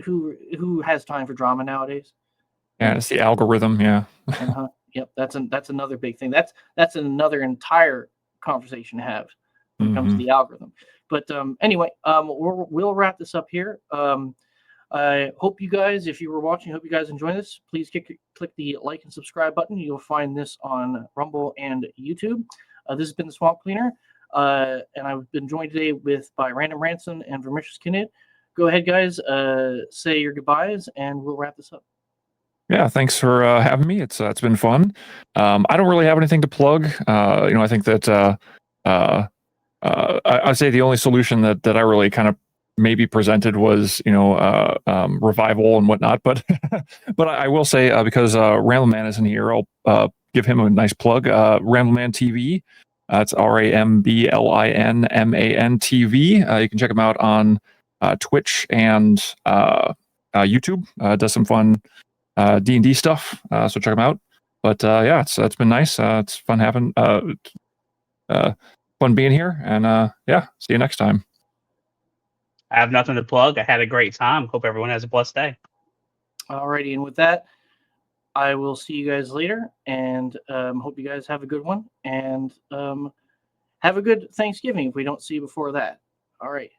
who has time for drama nowadays? Yeah, it's the algorithm. Yeah. Yep, that's another big thing. That's another entire conversation to have when it comes to the algorithm. But anyway, we'll wrap this up here. I hope you guys, if you were watching, hope you guys enjoy this. Please click the like and subscribe button. You'll find this on Rumble and YouTube. This has been the Swamp Cleaner, and I've been joined today by Random Ransom and Vermicious Kinid. Go ahead, guys. Say your goodbyes, and we'll wrap this up. Yeah, thanks for having me. It's been fun. I don't really have anything to plug. I think that I'd say the only solution that I really kind of maybe presented was revival and whatnot. But but I will say, because Rambleman isn't here, I'll give him a nice plug. Rambleman TV. It's RAMBLINMAN TV. You can check him out on Twitch and YouTube. Does some fun D&D stuff, so check them out. But yeah, it's been nice. It's fun having fun being here, and yeah, see you next time. I have nothing to plug. I had a great time. Hope everyone has a blessed day. Alrighty, and with that, I will see you guys later, and hope you guys have a good one, and have a good Thanksgiving if we don't see you before that. All right.